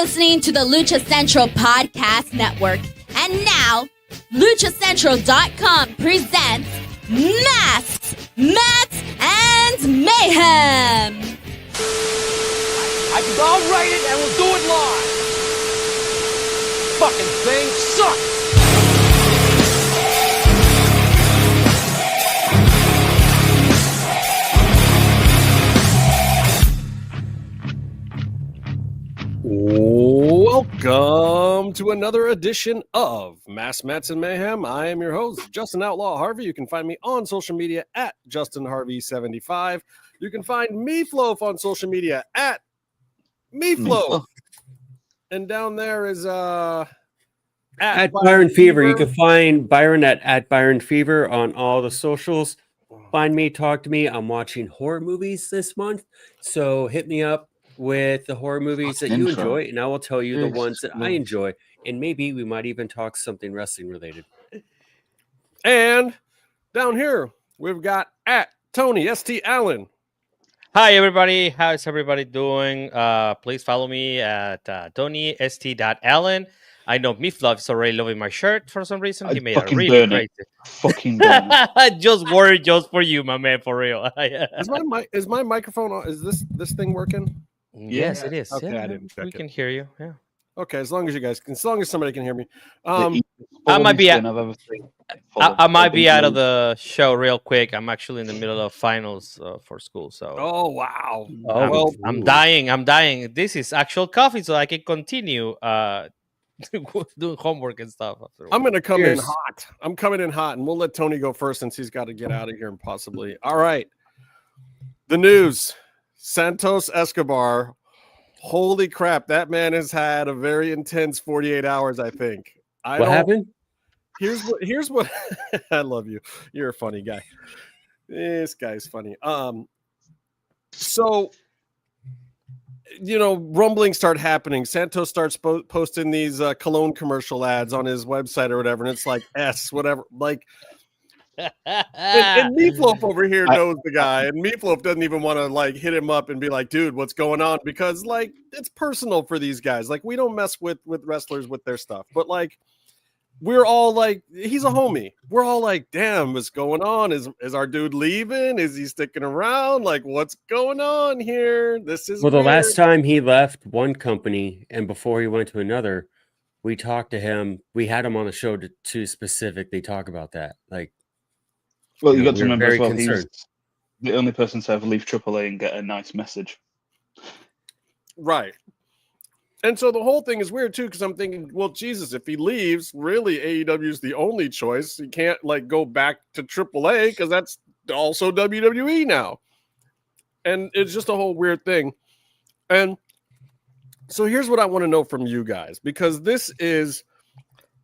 listening to the Lucha Central Podcast Network. And now, LuchaCentral.com presents Masks, Mats, and Mayhem. I'll write it and we'll do it live. Fucking thing sucks. Welcome to another edition of Masks, Mats, and Mayhem. I am your host, Justin Outlaw Harvey. You can find me on social media at JustinHarvey75. You can find Meefloaf on social media at Meefloaf. And down there is at Byron Fever. You can find Byron at Byron Fever on all the socials. Find me, talk to me. I'm watching horror movies this month, so hit me up with the horror movies that you enjoy, and I will tell you the ones that I enjoy, and maybe we might even talk something wrestling related. And down here, we've got at Tony St. Allen. Hi, everybody. How's everybody doing? Please follow me at Tony St. Allen. I know Meefloaf is already loving my shirt for some reason. He made it really crazy. Fucking burn it. Just worried just for you, my man, for real. Is my microphone on? Is this thing working? Yes, it is. Okay, yeah, I didn't check we it. can hear you. Yeah. Okay, as long as somebody can hear me. I might be I might be out of the show real quick. I'm actually in the middle of finals for school. So. Oh wow! I'm dying. This is actual coffee, so I can continue doing homework and stuff. Afterwards. I'm gonna come in hot. I'm coming in hot, and we'll let Tony go first since he's got to get out of here and possibly. All right. The news: Santos Escobar. Holy crap! That man has had a very intense 48 hours. I think. What happened? Here's what I love you. You're a funny guy. This guy's funny. So rumblings start happening. Santos starts posting these cologne commercial ads on his website or whatever, and it's like whatever. Like, and Meefloaf over here knows the guy, and Meefloaf doesn't even want to like hit him up and be like, "Dude, what's going on?" Because like it's personal for these guys. Like we don't mess with wrestlers with their stuff, but like. We're all like, he's a homie. We're all like, damn, what's going on? Is our dude leaving? Is he sticking around? Like, what's going on here? This is the weird. last time he left one company and before he went to another, we talked to him. We had him on the show to specifically talk about that. Like, well, you got to remember as well, concerned. he's the only person to ever leave AAA and get a nice message. Right. And so the whole thing is weird, too, because I'm thinking, well, Jesus, if he leaves, really AEW is the only choice. He can't, like, go back to AAA because that's also WWE now. And it's just a whole weird thing. And so here's what I want to know from you guys, because this is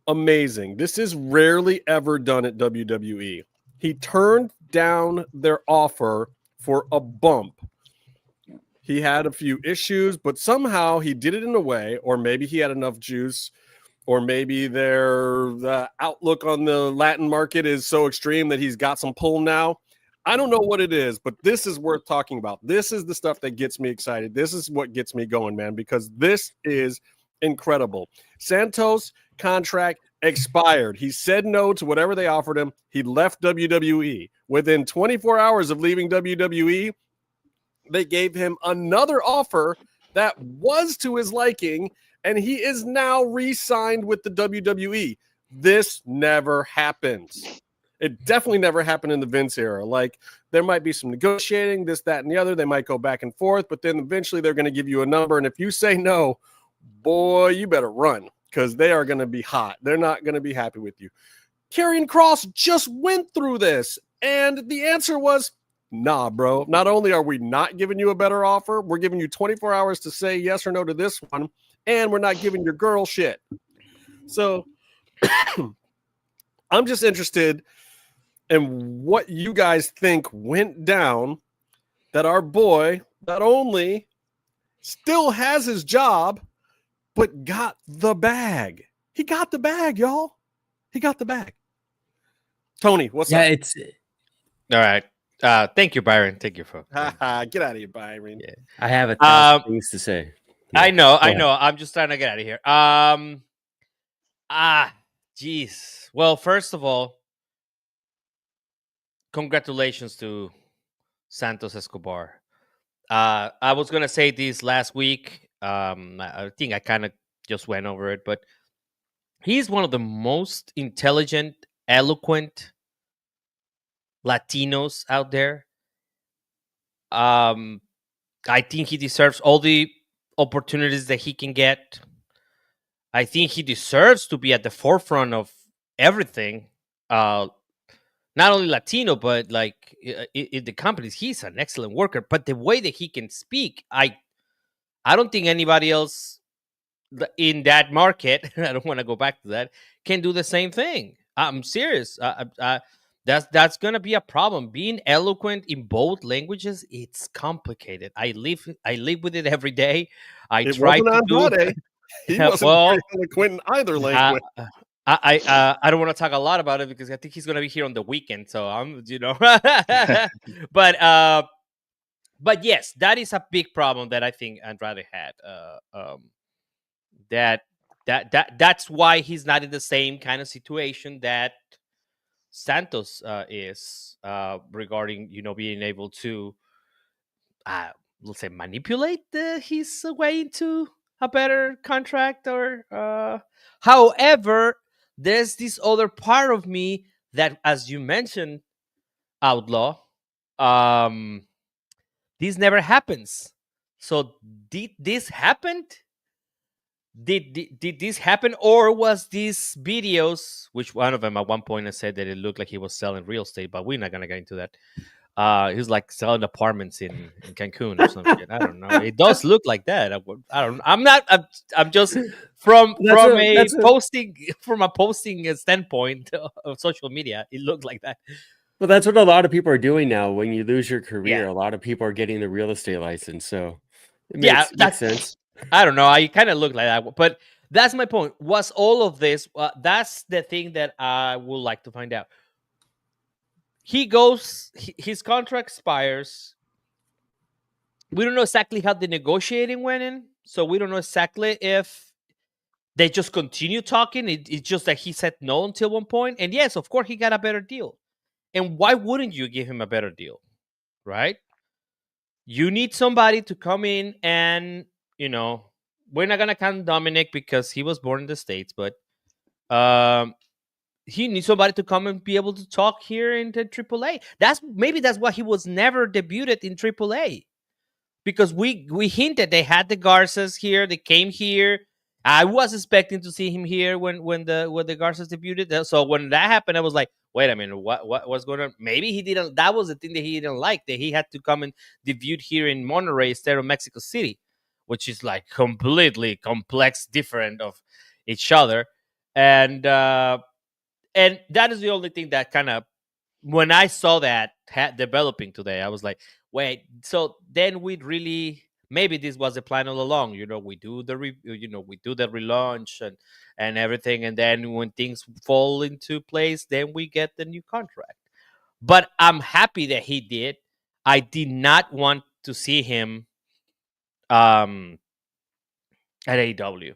amazing. This is rarely ever done at WWE. He turned down their offer for a bump. He had a few issues, but somehow he did it in a way, or maybe he had enough juice, or maybe the outlook on the Latin market is so extreme that he's got some pull now. I don't know what it is, but this is worth talking about. This is the stuff that gets me excited. This is what gets me going, man, because this is incredible. Santos' contract expired. He said no to whatever they offered him. He left WWE. Within 24 hours of leaving WWE, they gave him another offer that was to his liking, and he is now re-signed with the WWE. This never happens. It definitely never happened in the Vince era. Like, there might be some negotiating, this, that, and the other. They might go back and forth, but then eventually they're going to give you a number, and if you say no, boy, you better run, because they are going to be hot. They're not going to be happy with you. Karrion Kross just went through this, and the answer was, nah, bro. Not only are we not giving you a better offer, we're giving you 24 hours to say yes or no to this one, and we're not giving your girl shit. So I'm just interested in what you guys think went down that our boy not only still has his job, but got the bag. He got the bag, y'all. He got the bag. Tony, what's up? It's all right. Thank you, Byron. Thank you for Get out of here, Byron. Yeah. I have 1,000 things to say. I know. Yeah. I'm just trying to get out of here. Geez. Well, first of all, congratulations to Santos Escobar. I was gonna say this last week. I think I kind of just went over it, but he's one of the most intelligent, eloquent Latinos out there. I think he deserves all the opportunities that he can get. I think he deserves to be at the forefront of everything. Not only Latino, but like in the companies, he's an excellent worker. But the way that he can speak, I don't think anybody else in that market, I don't want to go back to that, can do the same thing. I'm serious. That's gonna be a problem. Being eloquent in both languages, it's complicated. I live with it every day. It try to do it. He wasn't very eloquent in either language. I don't want to talk a lot about it because I think he's gonna be here on the weekend. So I'm, but yes, that is a big problem that I think Andrade had. That's why he's not in the same kind of situation that Santos is regarding being able to let's say manipulate his way into a better contract or however, there's this other part of me that, as you mentioned, Outlaw, this never happens. So did this happen? Did this happen, or was these videos, which one of them at one point I said that it looked like he was selling real estate, but we're not gonna get into that. He was like selling apartments in Cancun or something. I don't know. It does look like that. I don't. I'm just from a posting standpoint of social media. It looked like that. Well, that's what a lot of people are doing now. When you lose your career, a lot of people are getting the real estate license. So it makes sense. I don't know. I kind of look like that, but that's my point. Was all of this? That's the thing that I would like to find out. He goes. His contract expires. We don't know exactly how the negotiating went in, so we don't know exactly if they just continue talking. It's just that he said no until one point, and yes, of course, he got a better deal. And why wouldn't you give him a better deal, right? You need somebody to come in and. We're not gonna count Dominic because he was born in the States, but he needs somebody to come and be able to talk here in the AAA. That's why he was never debuted in AAA, because we hinted they had the Garças here, they came here. I was expecting to see him here when the Garças debuted. So when that happened, I was like, wait a minute, what's going on? Maybe he didn't. That was the thing that he didn't like, that he had to come and debut here in Monterrey instead of Mexico City, which is like completely complex, different of each other. And that is the only thing that kind of, when I saw that developing today, I was like, wait, so then we'd really, maybe this was the plan all along. We do the relaunch and everything. And then when things fall into place, then we get the new contract. But I'm happy that he did. I did not want to see him at AEW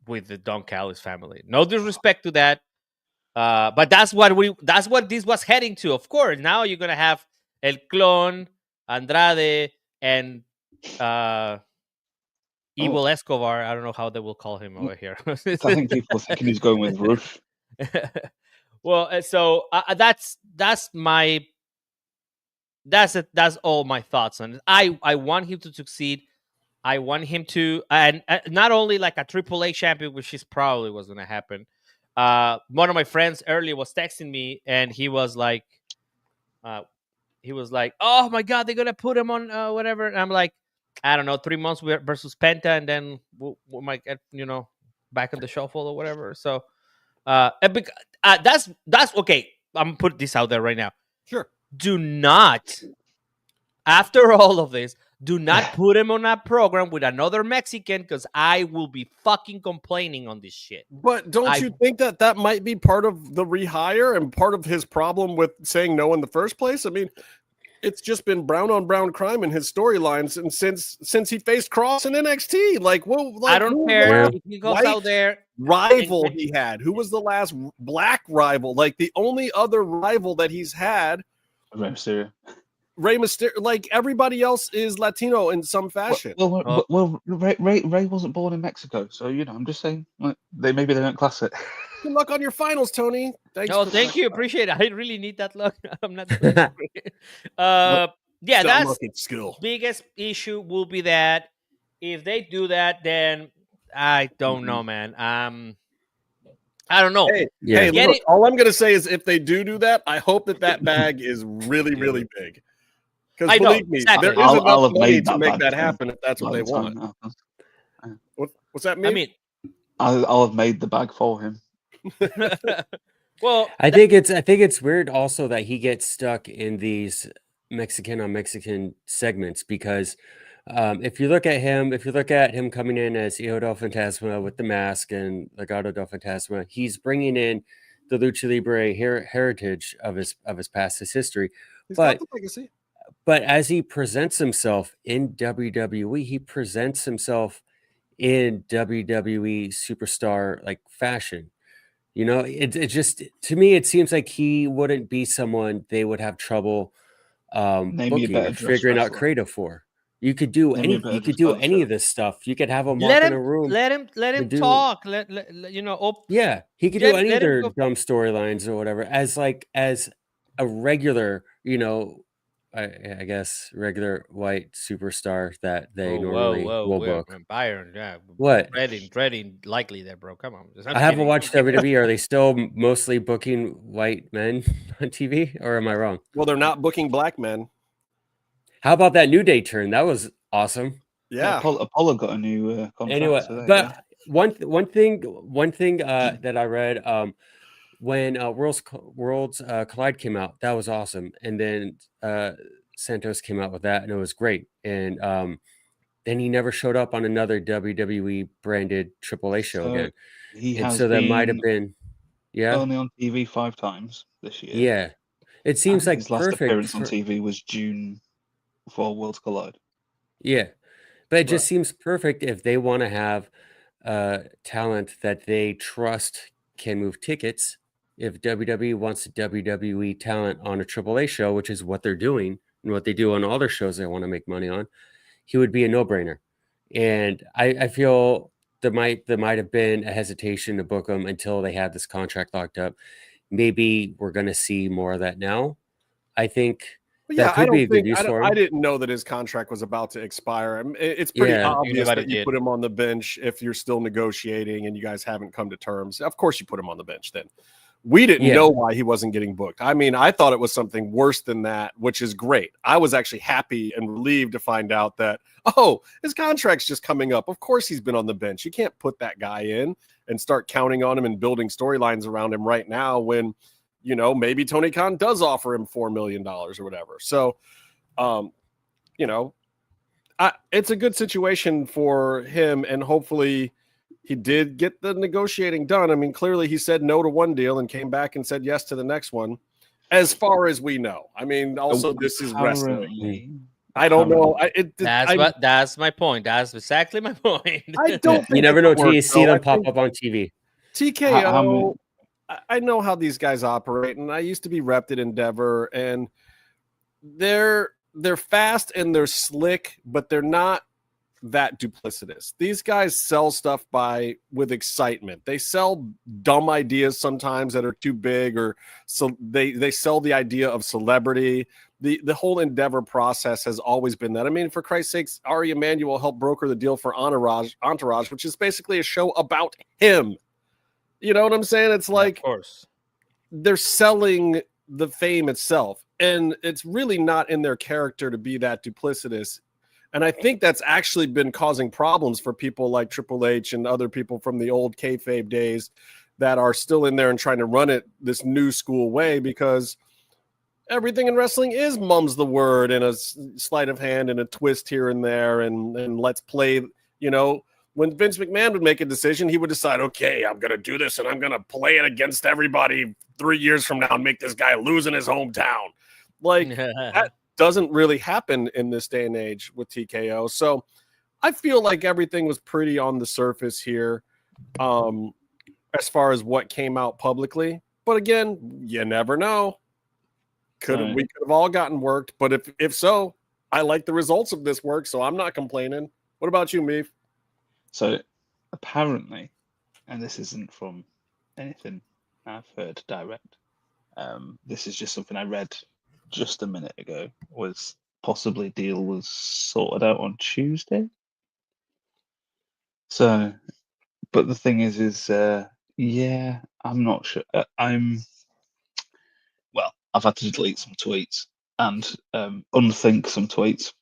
with the Don Callis family. No disrespect to that, but that's what this was heading to. Of course, now you're gonna have El Clon, Andrade, and Evil Escobar. I don't know how they will call him over here. I think people thinking he's going with Ruth. Well, so that's all my thoughts on it. I want him to succeed. I want him to, and not only like a AAA champion, which is probably what's going to happen. One of my friends earlier was texting me, and he was like, "Oh my God, they're going to put him on whatever." And I'm like, I don't know, 3 months versus Penta, and then we might get back on the shuffle or whatever. So that's okay. I'm gonna put this out there right now. Sure. Do not, after all of this, do not put him on a program with another Mexican, because I will be fucking complaining on this shit. But don't you think that might be part of the rehire and part of his problem with saying no in the first place? I mean, it's just been brown on brown crime in his storylines, and since he faced Cross in NXT, I don't care if he goes out there. Rival he had. Who was the last black rival? Like the only other rival that he's had, Rey Mysterio. Rey Mysterio. Like everybody else is Latino in some fashion. Well, Ray wasn't born in Mexico, so I'm just saying, like, maybe they don't class it. Good luck on your finals, Tony. Thank you, appreciate it. I really need that luck. I'm not. That's skill. Biggest issue will be that if they do that, then I don't know, man. I don't know. Hey, look, all I'm gonna say is if they do that, I hope that bag is really, really big. Because believe me, there is enough money to make that happen if that's what they want. What's that mean? I mean, I'll have made the bag for him. Well, I think it's weird also that he gets stuck in these Mexican on Mexican segments because if you look at him coming in as Hijo del Fantasma with the mask and Legado del Fantasma, he's bringing in the Lucha Libre heritage of his past, his history. He's got the legacy. But as he presents himself in WWE, he presents himself in WWE superstar like fashion. It just, to me, it seems like he wouldn't be someone they would have trouble booking or figuring out creative for. You could do any of this stuff. You could have him walk in a room. Let him talk. Yeah, he could do any of their dumb storylines or whatever as a regular, I guess regular white superstar that they normally will book. Byron, yeah. What? Dreading likely there, bro. Come on. I haven't watched WWE. Are they still mostly booking white men on TV, or am I wrong? Well, they're not booking black men. How about that New Day turn? That was awesome. Yeah, Apollo got a new contract. Anyway, but one thing that I read when Worlds Collide came out, that was awesome, and then Santos came out with that, and it was great. And then he never showed up on another WWE branded AAA show again. That might have been only on TV 5 times this year. Yeah, it seems like his last perfect appearance on TV was June for Worlds Collide. Yeah, but it just seems perfect if they want to have talent that they trust can move tickets. If WWE wants WWE talent on a AAA show, which is what they're doing and what they do on all their shows they want to make money on, he would be a no-brainer. And I feel there might have been a hesitation to book him until they had this contract locked up. Maybe we're going to see more of that now. I think that could be a good use for him. I didn't know that his contract was about to expire. It's pretty obvious that you put him on the bench if you're still negotiating and you guys haven't come to terms. Of course you put him on the bench then. We didn't know why he wasn't getting booked. I mean, I thought it was something worse than that, which is great. I was actually happy and relieved to find out that, his contract's just coming up. Of course he's been on the bench. You can't put that guy in and start counting on him and building storylines around him right now when, maybe Tony Khan does offer him $4 million or whatever. So, it's a good situation for him, and hopefully he did get the negotiating done. I mean, clearly he said no to one deal and came back and said yes to the next one, as far as we know. I mean, also this is wrestling. I don't know. That's my point. That's exactly my point. I don't. You never know until you see them pop up on TV. TKO. I know how these guys operate, and I used to be repped at Endeavor, and they're fast and they're slick, but they're not that duplicitous. These guys sell stuff with excitement. They sell dumb ideas sometimes that are too big, or so they sell the idea of celebrity. The whole Endeavor process has always been that. I mean, for Christ's sakes, Ari Emanuel helped broker the deal for Entourage, which is basically a show about him. You know what I'm saying? It's like, of course, they're selling the fame itself, and it's really not in their character to be that duplicitous. And I think that's actually been causing problems for people like Triple H and other people from the old kayfabe days that are still in there and trying to run it this new school way, because everything in wrestling is mum's the word and a sleight of hand and a twist here and there. And let's play, when Vince McMahon would make a decision, he would decide, okay, I'm going to do this and I'm going to play it against everybody 3 years from now and make this guy lose in his hometown. Like doesn't really happen in this day and age with TKO. So I feel like everything was pretty on the surface here, as far as what came out publicly. But again, you never know. We could have all gotten worked, but if so, I like the results of this work, so I'm not complaining. What about you, Meef? So apparently, and this isn't from anything I've heard direct, this is just something I read just a minute ago, was possibly deal was sorted out on Tuesday. So, but the thing is yeah, I'm not sure. I've had to delete some tweets and unthink some tweets.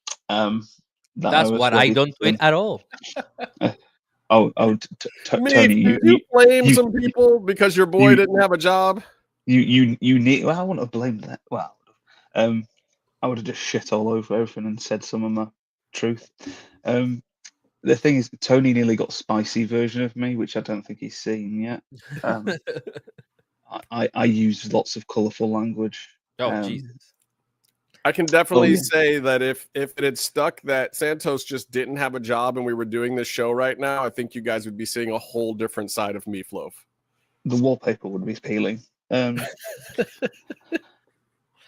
That's what I don't tweet at all. Meef, Tony, did you blame some people because your boy didn't have a job? You need. Well, I wouldn't have blamed that. Well, I would have just shit all over everything and said some of my truth. The thing is, Tony nearly got spicy version of me, which I don't think he's seen yet. I use lots of colourful language. Jesus. I can definitely say that if it had stuck that Santos just didn't have a job and we were doing this show right now, I think you guys would be seeing a whole different side of Meefloaf. The wallpaper would be peeling.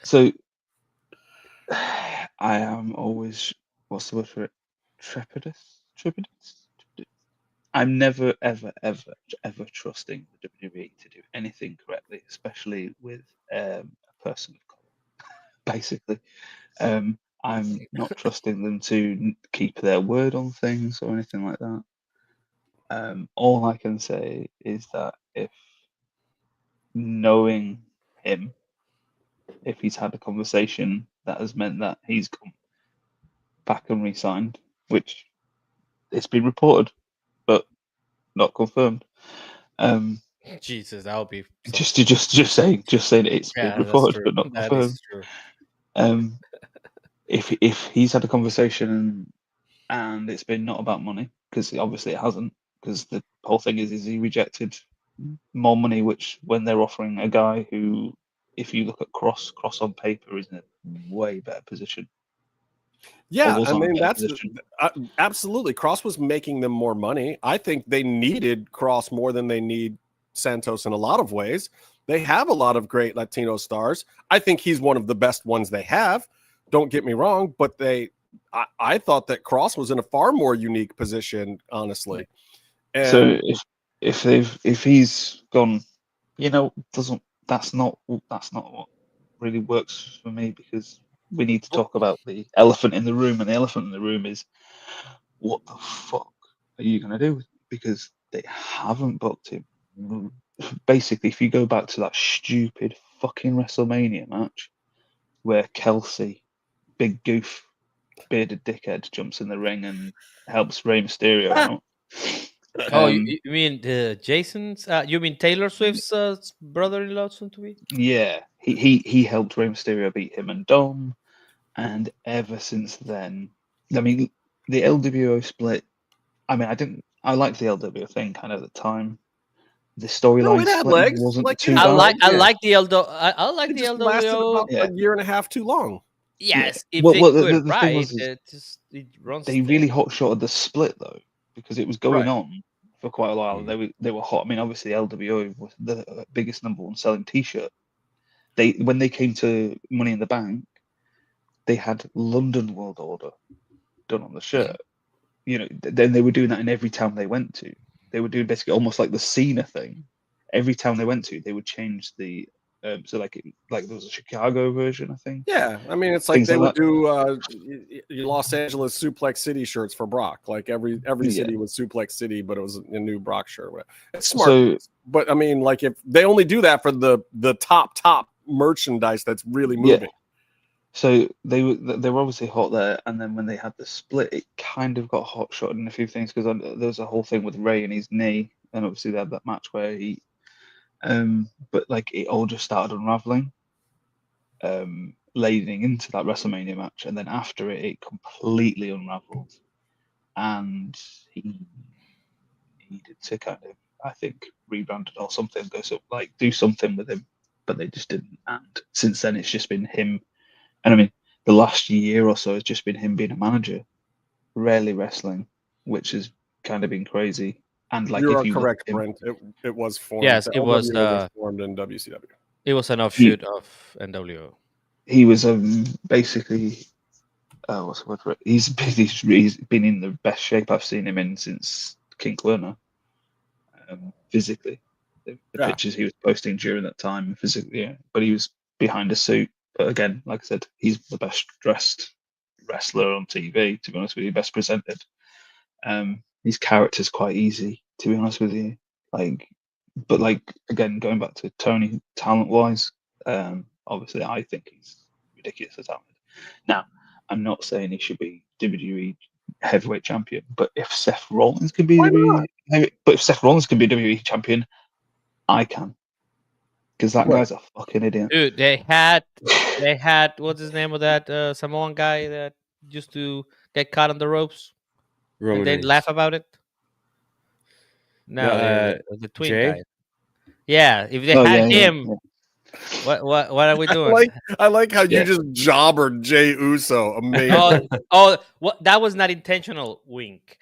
So I am always, what's the word for it? Trepidous? I'm never, ever, ever, ever trusting the WWE to do anything correctly, especially with a person of colour. Basically, I'm not trusting them to keep their word on things or anything like that. All I can say is that if knowing him, if he's had a conversation that has meant that he's come back and re-signed, which it's been reported, but not confirmed. Jesus, that would be just saying it's been reported but not confirmed. That is true. If he's had a conversation and it's been not about money, because obviously it hasn't, because the whole thing is he rejected more money, which when they're offering a guy who, if you look at Cross on paper, is in a way better position. Yeah, I mean, that's absolutely. Cross was making them more money. I think they needed Cross more than they need Santos in a lot of ways. They have a lot of great Latino stars. I think he's one of the best ones they have. Don't get me wrong, but I thought that Cross was in a far more unique position, honestly. And so if he's gone, that's not what really works for me, because we need to talk about the elephant in the room, and the elephant in the room is, what the fuck are you going to do? Because they haven't booked him. Basically, if you go back to that stupid fucking WrestleMania match where Kelsey, big goof, bearded dickhead, jumps in the ring and helps Rey Mysterio out. You mean Jason's? You mean Taylor Swift's brother-in-law, soon to be? Yeah, he helped Rey Mysterio beat him and Dom, and ever since then, I mean, the LWO split. I mean, I liked the LWO thing kind of at the time. The storyline split wasn't too bad. I like the LWO. I like the LWO. Lasted about a year and a half too long. Yes, if they do it right, it runs. They really hot-shotted the split though, because it was going on for quite a while. They were hot. I mean, obviously LWO was the biggest number one selling T-shirt. When they came to Money in the Bank, they had London World Order done on the shirt. Then they were doing that in every town they went to. They were doing basically almost like the Cena thing. Every town they went to, they would change the so like there was a Chicago version, I think. Yeah, I mean, it's like they would do Los Angeles Suplex City shirts for Brock. Like every city was Suplex City, but it was a new Brock shirt. It's smart. But I mean, like if they only do that for the top merchandise that's really moving. Yeah. So they were obviously hot there, and then when they had the split, it kind of got hot shot in a few things, because there was a whole thing with Ray and his knee, and obviously they had that match where he, but like it all just started unraveling, leading into that WrestleMania match, and then after it completely unraveled, and he needed to kind of, I think, rebrand it or something, do something with him, but they just didn't. And since then, it's just been him. And I mean, the last year or so has just been him being a manager, rarely wrestling, which has kind of been crazy. And like, You if are you look correct, at him, Brent. It was formed. Yes, The it was. LWO formed in WCW. It was an offshoot of NWO. he was basically what's the word for it? He's been in the best shape I've seen him in since King Werner. Physically, the pictures he was posting during that time, physically, yeah. But he was behind a suit. But again, like I said, he's the best dressed wrestler on TV. To be honest with you, best presented. His character's quite easy, to be honest with you. But again, going back to Tony, talent wise, obviously I think he's ridiculously talented. Now, I'm not saying he should be WWE heavyweight champion, but if Seth Rollins can be WWE champion, I can, because that guy's a fucking idiot. Dude, they had what's his name of that Samoan guy that used to get caught on the ropes Roman and then Reigns. laugh about it. No, the twin Jay? guy. Yeah, if they had him, yeah. what are we doing? I like how you just jobbered Jey Uso. Amazing. What? That was not intentional. Wink.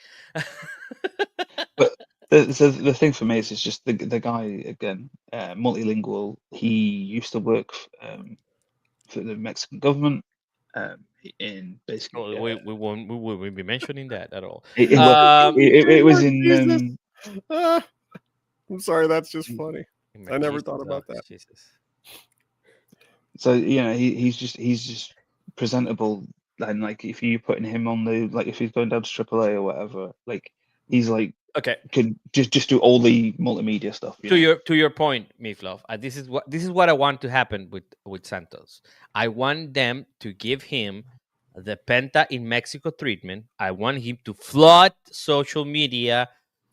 But the thing for me is, it's just the guy, again, multilingual. He used to work for the Mexican government in basically. We won't be mentioning that at all. It was in. I'm sorry, that's just funny. I never thought about that. Jesus. So he's just presentable, and like if you're putting him on if he's going down to AAA or whatever, like he's like Okay. can just do all the multimedia stuff. To your point, Meefloaf, this is what I want to happen with Santos. I want them to give him the Penta in Mexico treatment. I want him to flood social media.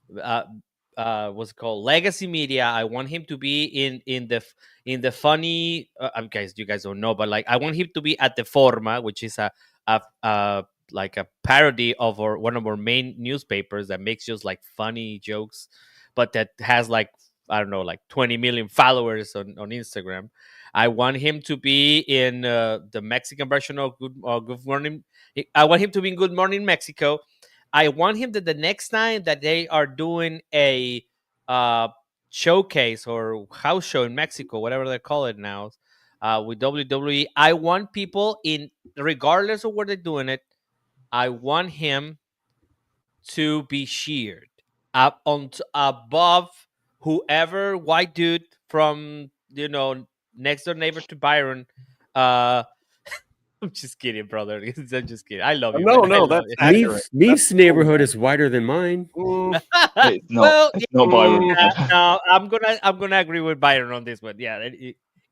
What's it called, legacy media. I want him to be in the funny. Guys, you guys don't know, but like I want him to be at the Forma, which is a like a parody of one of our main newspapers that makes just like funny jokes, but that has like, I don't know, like 20 million followers on Instagram. I want him to be in the Mexican version of Good Morning. I want him to be in Good Morning Mexico. I want him that the next time that they are doing a showcase or house show in Mexico, whatever they call it now, with WWE, I want people regardless of where they're doing it, I want him to be cheered up above whoever white dude from next door neighbor to Byron. I'm just kidding, brother. I'm just kidding. I love you. No, that's accurate. Meef's neighborhood is wider than mine. It's not Byron. No, I'm gonna agree with Byron on this one. Yeah,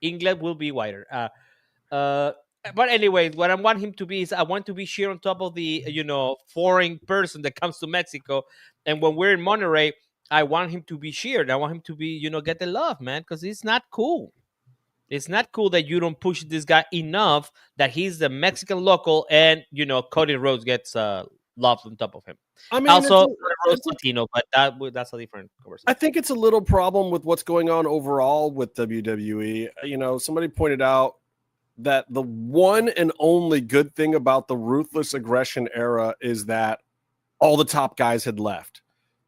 England will be wider. But anyways, what I want him to be is I want to be cheered on top of the foreign person that comes to Mexico, and when we're in Monterrey, I want him to be cheered. I want him to be get the love, man, because it's not cool. It's not cool that you don't push this guy enough that he's the Mexican local and Cody Rhodes gets love on top of him. I mean, also Rhodes Latino, but that's a different conversation. I think it's a little problem with what's going on overall with WWE. Somebody pointed out that the one and only good thing about the ruthless aggression era is that all the top guys had left.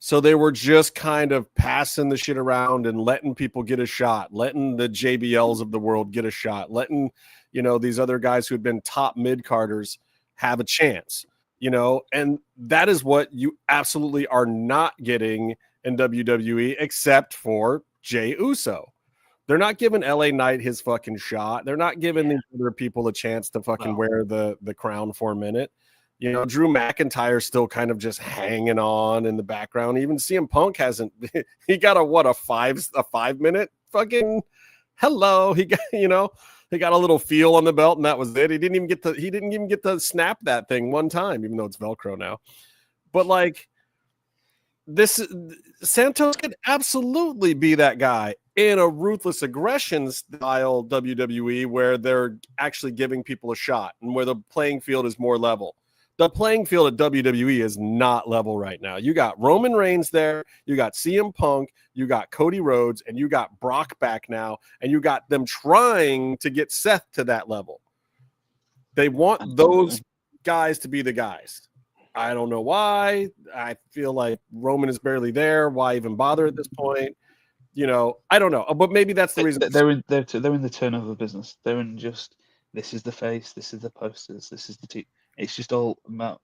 So they were just kind of passing the shit around and letting people get a shot, letting the JBLs of the world get a shot, letting, these other guys who had been top mid-carders have a chance, and that is what you absolutely are not getting in WWE except for Jey Uso. They're not giving LA Knight his fucking shot. They're not giving these other people a chance to fucking wear the crown for a minute. Drew McIntyre's still kind of just hanging on in the background. Even CM Punk hasn't. He got a 5 minute fucking hello. He got he got a little feel on the belt and that was it. He didn't even get to snap that thing one time, even though it's Velcro now. But like this, Santos could absolutely be that guy in a ruthless aggression style WWE where they're actually giving people a shot and where the playing field is more level. The playing field at WWE is not level right now. You got Roman Reigns there, you got CM Punk, you got Cody Rhodes, and you got Brock back now, and you got them trying to get Seth to that level. They want those guys to be the guys. I don't know why. I feel like Roman is barely there. Why even bother at this point? I don't know. But maybe that's the reason. They're in the turnover business. They're in just, this is the face, this is the posters, this is the team. It's just all about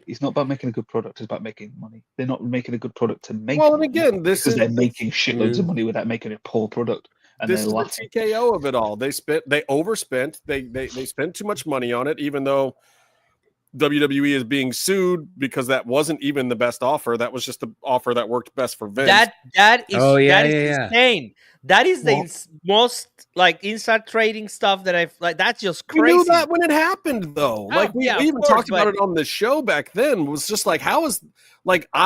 it's not about making a good product. It's about making money. They're not making a good product to make. Well, and again, they're making shitloads of money without making a poor product. And this is the TKO of it all. They overspent. They spent too much money on it, even though WWE is being sued because that wasn't even the best offer. That was just the offer that worked best for Vince. That is insane. That is the most like inside trading stuff that I've like. That's just crazy. We knew that when it happened, though. We even talked about it on the show back then. It was just like, I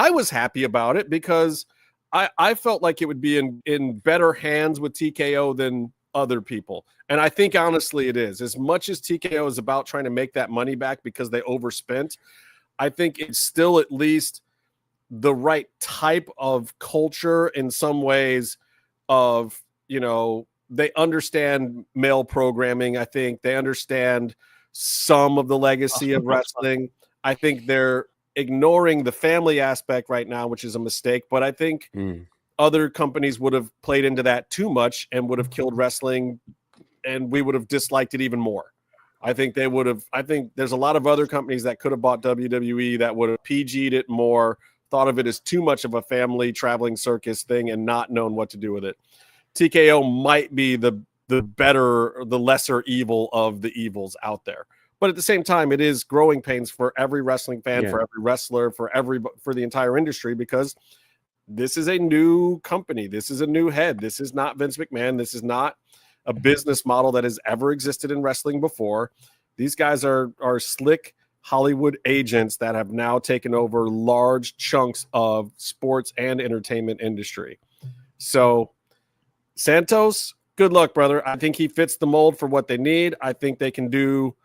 was happy about it because I felt like it would be in better hands with TKO than other people. And I think honestly it is. As much as TKO is about trying to make that money back because they overspent, I think it's still at least the right type of culture in some ways of, they understand male programming. I think they understand some of the legacy of wrestling. I think they're ignoring the family aspect right now, which is a mistake. But I think other companies would have played into that too much and would have killed wrestling, and we would have disliked it even more. I think they would have. I think there's a lot of other companies that could have bought WWE that would have PG'd it more, thought of it as too much of a family traveling circus thing, and not known what to do with it. TKO might be the lesser evil of the evils out there. But at the same time, it is growing pains for every wrestling fan, for every wrestler, for the entire industry, because this is a new company. This is a new head. This is not Vince McMahon. This is not a business model that has ever existed in wrestling before. These guys are slick Hollywood agents that have now taken over large chunks of sports and entertainment industry. So Santos, good luck, brother. I think he fits the mold for what they need. I think they can do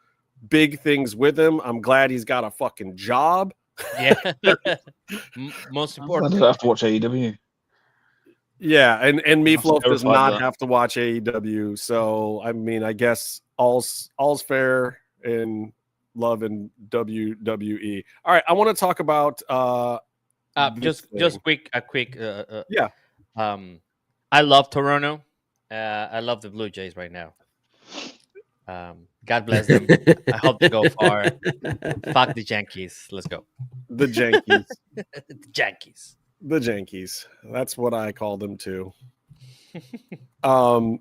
big things with him. I'm glad he's got a fucking job. Yeah. Most important. I don't have to watch AEW. Yeah, and Meefloaf does not have to watch AEW. So I mean, I guess all's fair in love and WWE. All right, I want to talk about just a quick yeah. I love Toronto. I love the Blue Jays right now. God bless them. I hope they go far. Fuck the Yankees. Let's go. The Yankees. The Yankees. The Yankees. That's what I call them too. I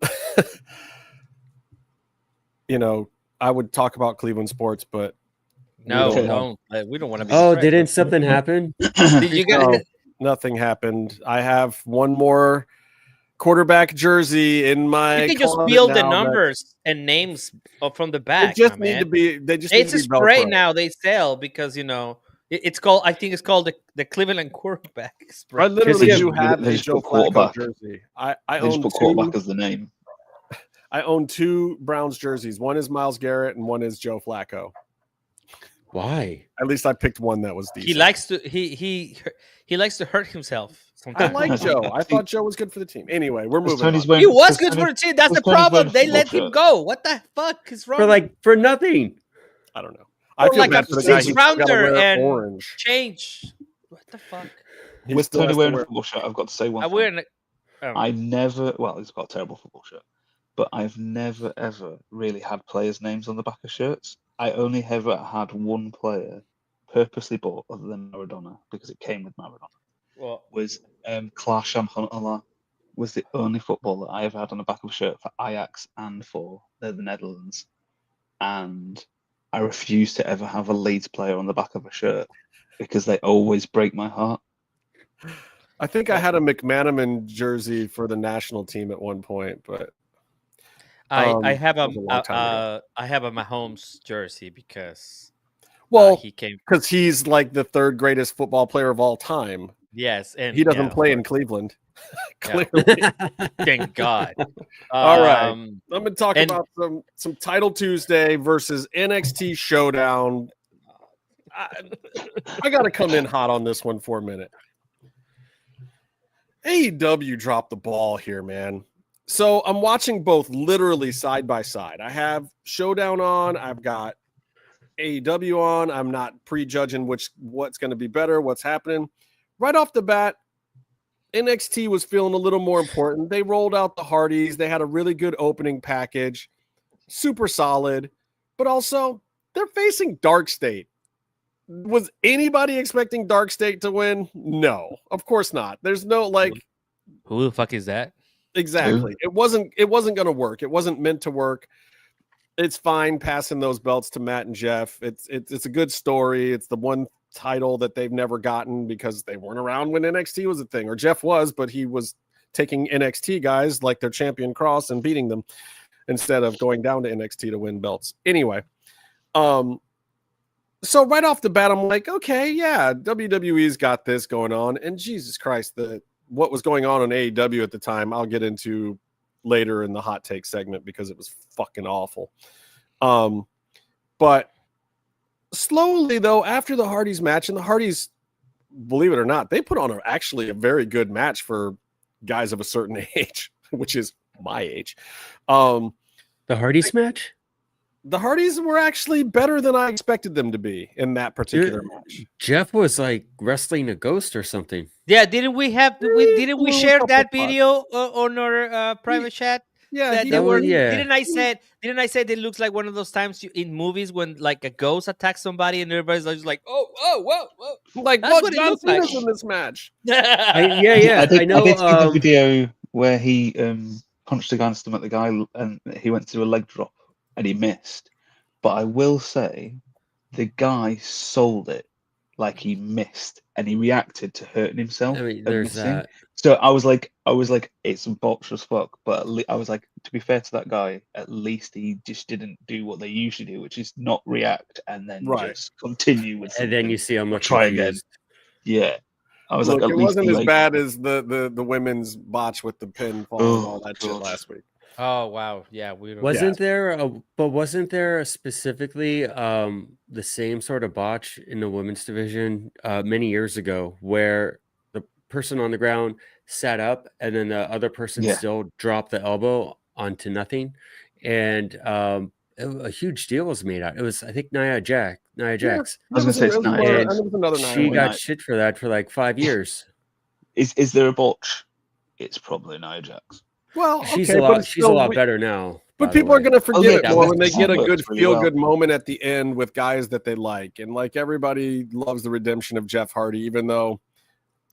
would talk about Cleveland sports, but no, don't. We don't want to be. Oh, didn't something happen? Did you get nothing happened. I have one more quarterback jersey in my. You can just build the numbers and names from the back. They just need to be. They just. It's a spray now. They sell because it's called. I think it's called the Cleveland quarterback spray. I literally do have a Joe Flacco jersey. I own put quarterback as the name. I own 2 Browns jerseys. One is Myles Garrett and one is Joe Flacco. Why? At least I picked one that was decent. He likes to he likes to hurt himself sometimes. I like Joe. I thought Joe was good for the team. Anyway, we're moving on. He was good for the team. That's the problem. They let him go. What the fuck is wrong? For nothing. I don't know. I feel like bad a for the guy who's gotta rounder wear and orange. change. What the fuck? With Tony wearing a football shirt, I've got to say one thing. I never. Well, he's got a terrible football shirt, but I've never ever really had players' names on the back of shirts. I only ever had one player purposely bought other than Maradona because it came with Maradona. What was Klaas-Jan Huntelaar was the only footballer I ever had on the back of a shirt for Ajax and for the Netherlands, and I refuse to ever have a Leeds player on the back of a shirt because they always break my heart. I think I had a McManaman jersey for the national team at one point, but I have a Mahomes jersey because he came because he's like the 3rd greatest football player of all time. Yes, and he doesn't play in Cleveland. Clearly, thank God. All right, I'm going to talk about some Title Tuesday versus NXT Showdown. I got to come in hot on this one for a minute. AEW dropped the ball here, man. So I'm watching both literally side by side. I have Showdown on. I've got AEW on. I'm not prejudging what's going to be better, what's happening. Right off the bat, NXT was feeling a little more important. They rolled out the Hardys. They had a really good opening package, super solid, but also they're facing Dark State. Was anybody expecting Dark State to win? No, of course not. There's no Who the fuck is that? Exactly. It wasn't going to work. It wasn't meant to work. It's fine passing those belts to Matt and Jeff. It's a good story. It's the one title that they've never gotten because they weren't around when NXT was a thing, or Jeff was, but he was taking NXT guys like their champion Cross and beating them instead of going down to NXT to win belts. Anyway, so right off the bat, I'm like, okay, yeah, WWE's got this going on, and Jesus Christ, what was going on AEW at the time, I'll get into later in the hot take segment because it was fucking awful. But slowly, though, after the Hardys match, and the Hardys, believe it or not, they put on actually a very good match for guys of a certain age, which is my age. The Hardys match? The Hardys were actually better than I expected them to be in that particular match. Jeff was like wrestling a ghost or something. Yeah, didn't we share that video on our private chat? Yeah, Didn't I say that it looks like one of those times in movies when like a ghost attacks somebody and everybody's just like, whoa. Like, That's what John it Cena's like. in this match. I know. I did see the video where he punched a guy and stomach the guy, and he went to do a leg drop and he missed. But I will say, the guy sold it like he missed, and he reacted to hurting himself. I mean, there's missing. that. So I was like, it's a botch as fuck. But I was like, to be fair to that guy, at least he just didn't do what they usually do, which is not react and then just continue with something. And then you see him try again. Yeah. I was Look, like, it wasn't as bad as the women's botch with the pinfall and all that shit last week. Oh wow, yeah. Wasn't there specifically the same sort of botch in the women's division many years ago where the person on the ground sat up and then the other person still dropped the elbow onto nothing, and a huge deal was made out. It was, I think, Nia Jax. I was going to say it's Nia Jax. She got shit for that for like 5 years. Is there a botch? It's probably Nia Jax. Well, she's a lot better now. But people are going to forget it more when they get a good feel-good well. moment at the end with guys that they like. And like everybody loves the redemption of Jeff Hardy, even though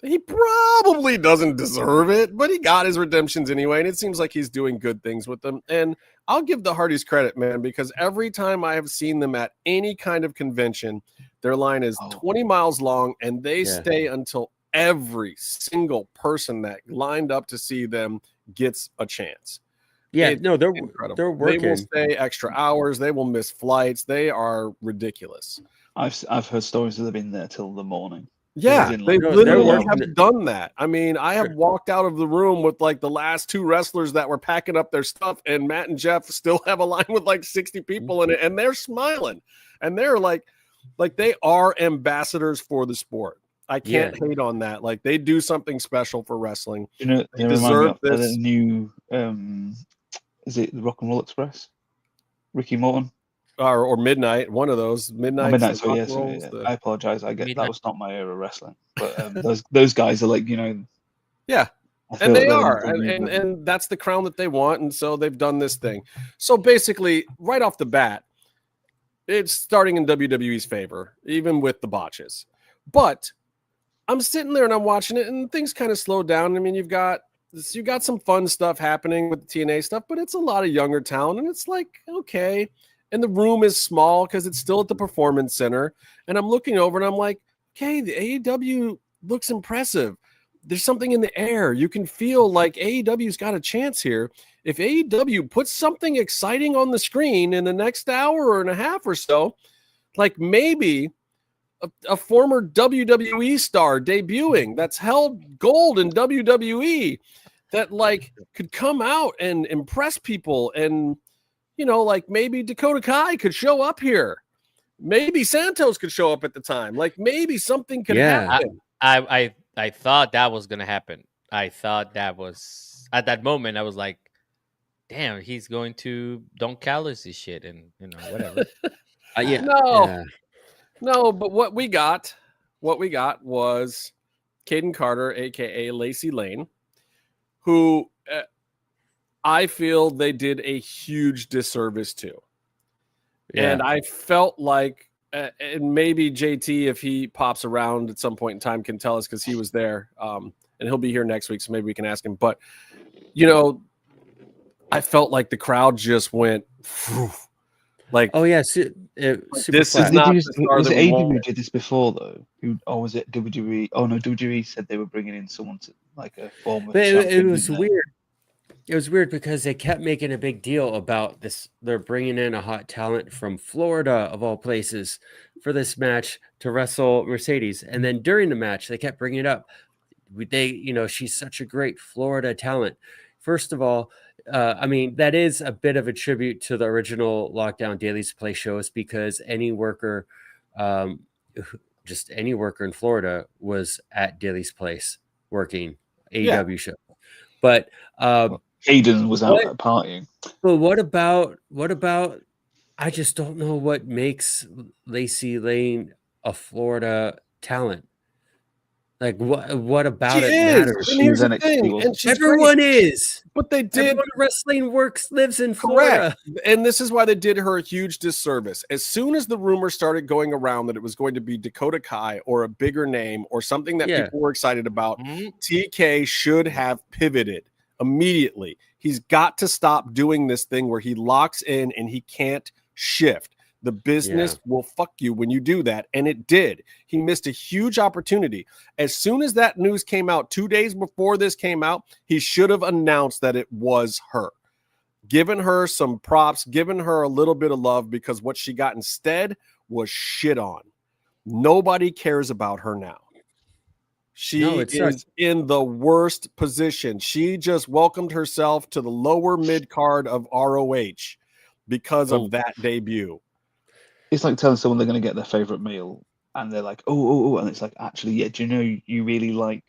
he probably doesn't deserve it, but he got his redemptions anyway. And it seems like he's doing good things with them. And I'll give the Hardys credit, man, because every time I have seen them at any kind of convention, their line is 20 miles long, and they stay until every single person that lined up to see them gets a chance. Yeah, it's they're incredible. They're working. They will stay extra hours. They will miss flights. They are ridiculous. I've heard stories that they've been there till the morning. Yeah, they literally have done that. I mean, I have walked out of the room with like the last two wrestlers that were packing up their stuff, and Matt and Jeff still have a line with like 60 people in it, and they're smiling, and they're like they are ambassadors for the sport. I can't hate on that. Like, they do something special for wrestling. You know, they deserve this. The new, is it the Rock and Roll Express? Ricky Morton? Or Midnight, one of those. Midnight. I apologize. That was not my era of wrestling. But those guys are like, you know. Yeah. And they are. And that's the crown that they want. And so they've done this thing. So basically, right off the bat, it's starting in WWE's favor, even with the botches. But I'm sitting there and I'm watching it, and things kind of slow down. I mean, you've got some fun stuff happening with the TNA stuff, but it's a lot of younger talent, and it's like, okay. And the room is small because it's still at the Performance Center. And I'm looking over and I'm like, okay, the AEW looks impressive. There's something in the air. You can feel like AEW's got a chance here. If AEW puts something exciting on the screen in the next hour and a half or so, like maybe a former WWE star debuting that's held gold in WWE that like could come out and impress people, and you know, like maybe Dakota Kai could show up here, maybe Santos could show up at the time, like maybe something could happen. I thought that was gonna happen. I thought that was at that moment. I was like, damn, he's going to Don Callis' shit, and you know, whatever. Yeah. No. Yeah. No, but what we got was Caden Carter, aka Lacey Lane, who I feel they did a huge disservice to. Yeah. And I felt like, and maybe JT, if he pops around at some point in time, can tell us because he was there, and he'll be here next week, so maybe we can ask him. But, I felt like the crowd just went, phew, like, Oh yeah. this Super is not the star Was that it we AEW wanted. did this before though? Or was it WWE? Oh no, WWE said they were bringing in someone to like a former But it champion. was didn't they? weird. It was weird because they kept making a big deal about this. They're bringing in a hot talent from Florida, of all places, for this match to wrestle Mercedes. And then during the match, they kept bringing it up. She's such a great Florida talent. First of all, I mean, that is a bit of a tribute to the original Lockdown Daily's Play shows because any worker, just any worker in Florida was at Daily's Place working AEW show. But Hayden was out there partying. But what about I just don't know what makes Lacey Lane a Florida talent. Like what about it matters? And here's the thing, and everyone is. But they did. Everyone wrestling lives in Florida. Correct. And this is why they did her a huge disservice. As soon as the rumor started going around that it was going to be Dakota Kai or a bigger name or something that people were excited about, TK should have pivoted immediately. He's got to stop doing this thing where he locks in and he can't shift. The business will fuck you when you do that. And it did. He missed a huge opportunity. As soon as that news came out, 2 days before this came out, he should have announced that it was her. Given her some props, given her a little bit of love, because what she got instead was shit on. Nobody cares about her now. She is in the worst position. She just welcomed herself to the lower mid card of ROH because of that debut. It's like telling someone they're going to get their favorite meal, and they're like, "Oh," and it's like, actually, yeah. Do you know you really like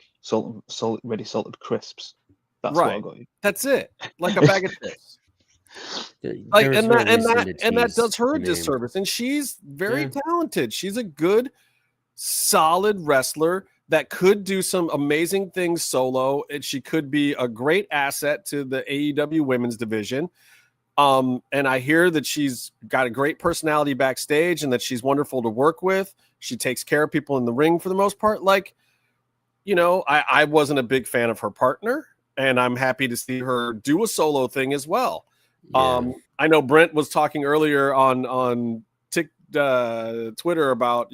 ready salted crisps? That's what I got you. That's it, like a bag of chips. Like, and that does her a disservice. And she's very talented. She's a good, solid wrestler that could do some amazing things solo, and she could be a great asset to the AEW women's division. And I hear that she's got a great personality backstage and that she's wonderful to work with. She takes care of people in the ring for the most part. Like, I wasn't a big fan of her partner, and I'm happy to see her do a solo thing as well. Yeah. I know Brent was talking earlier on Twitter about,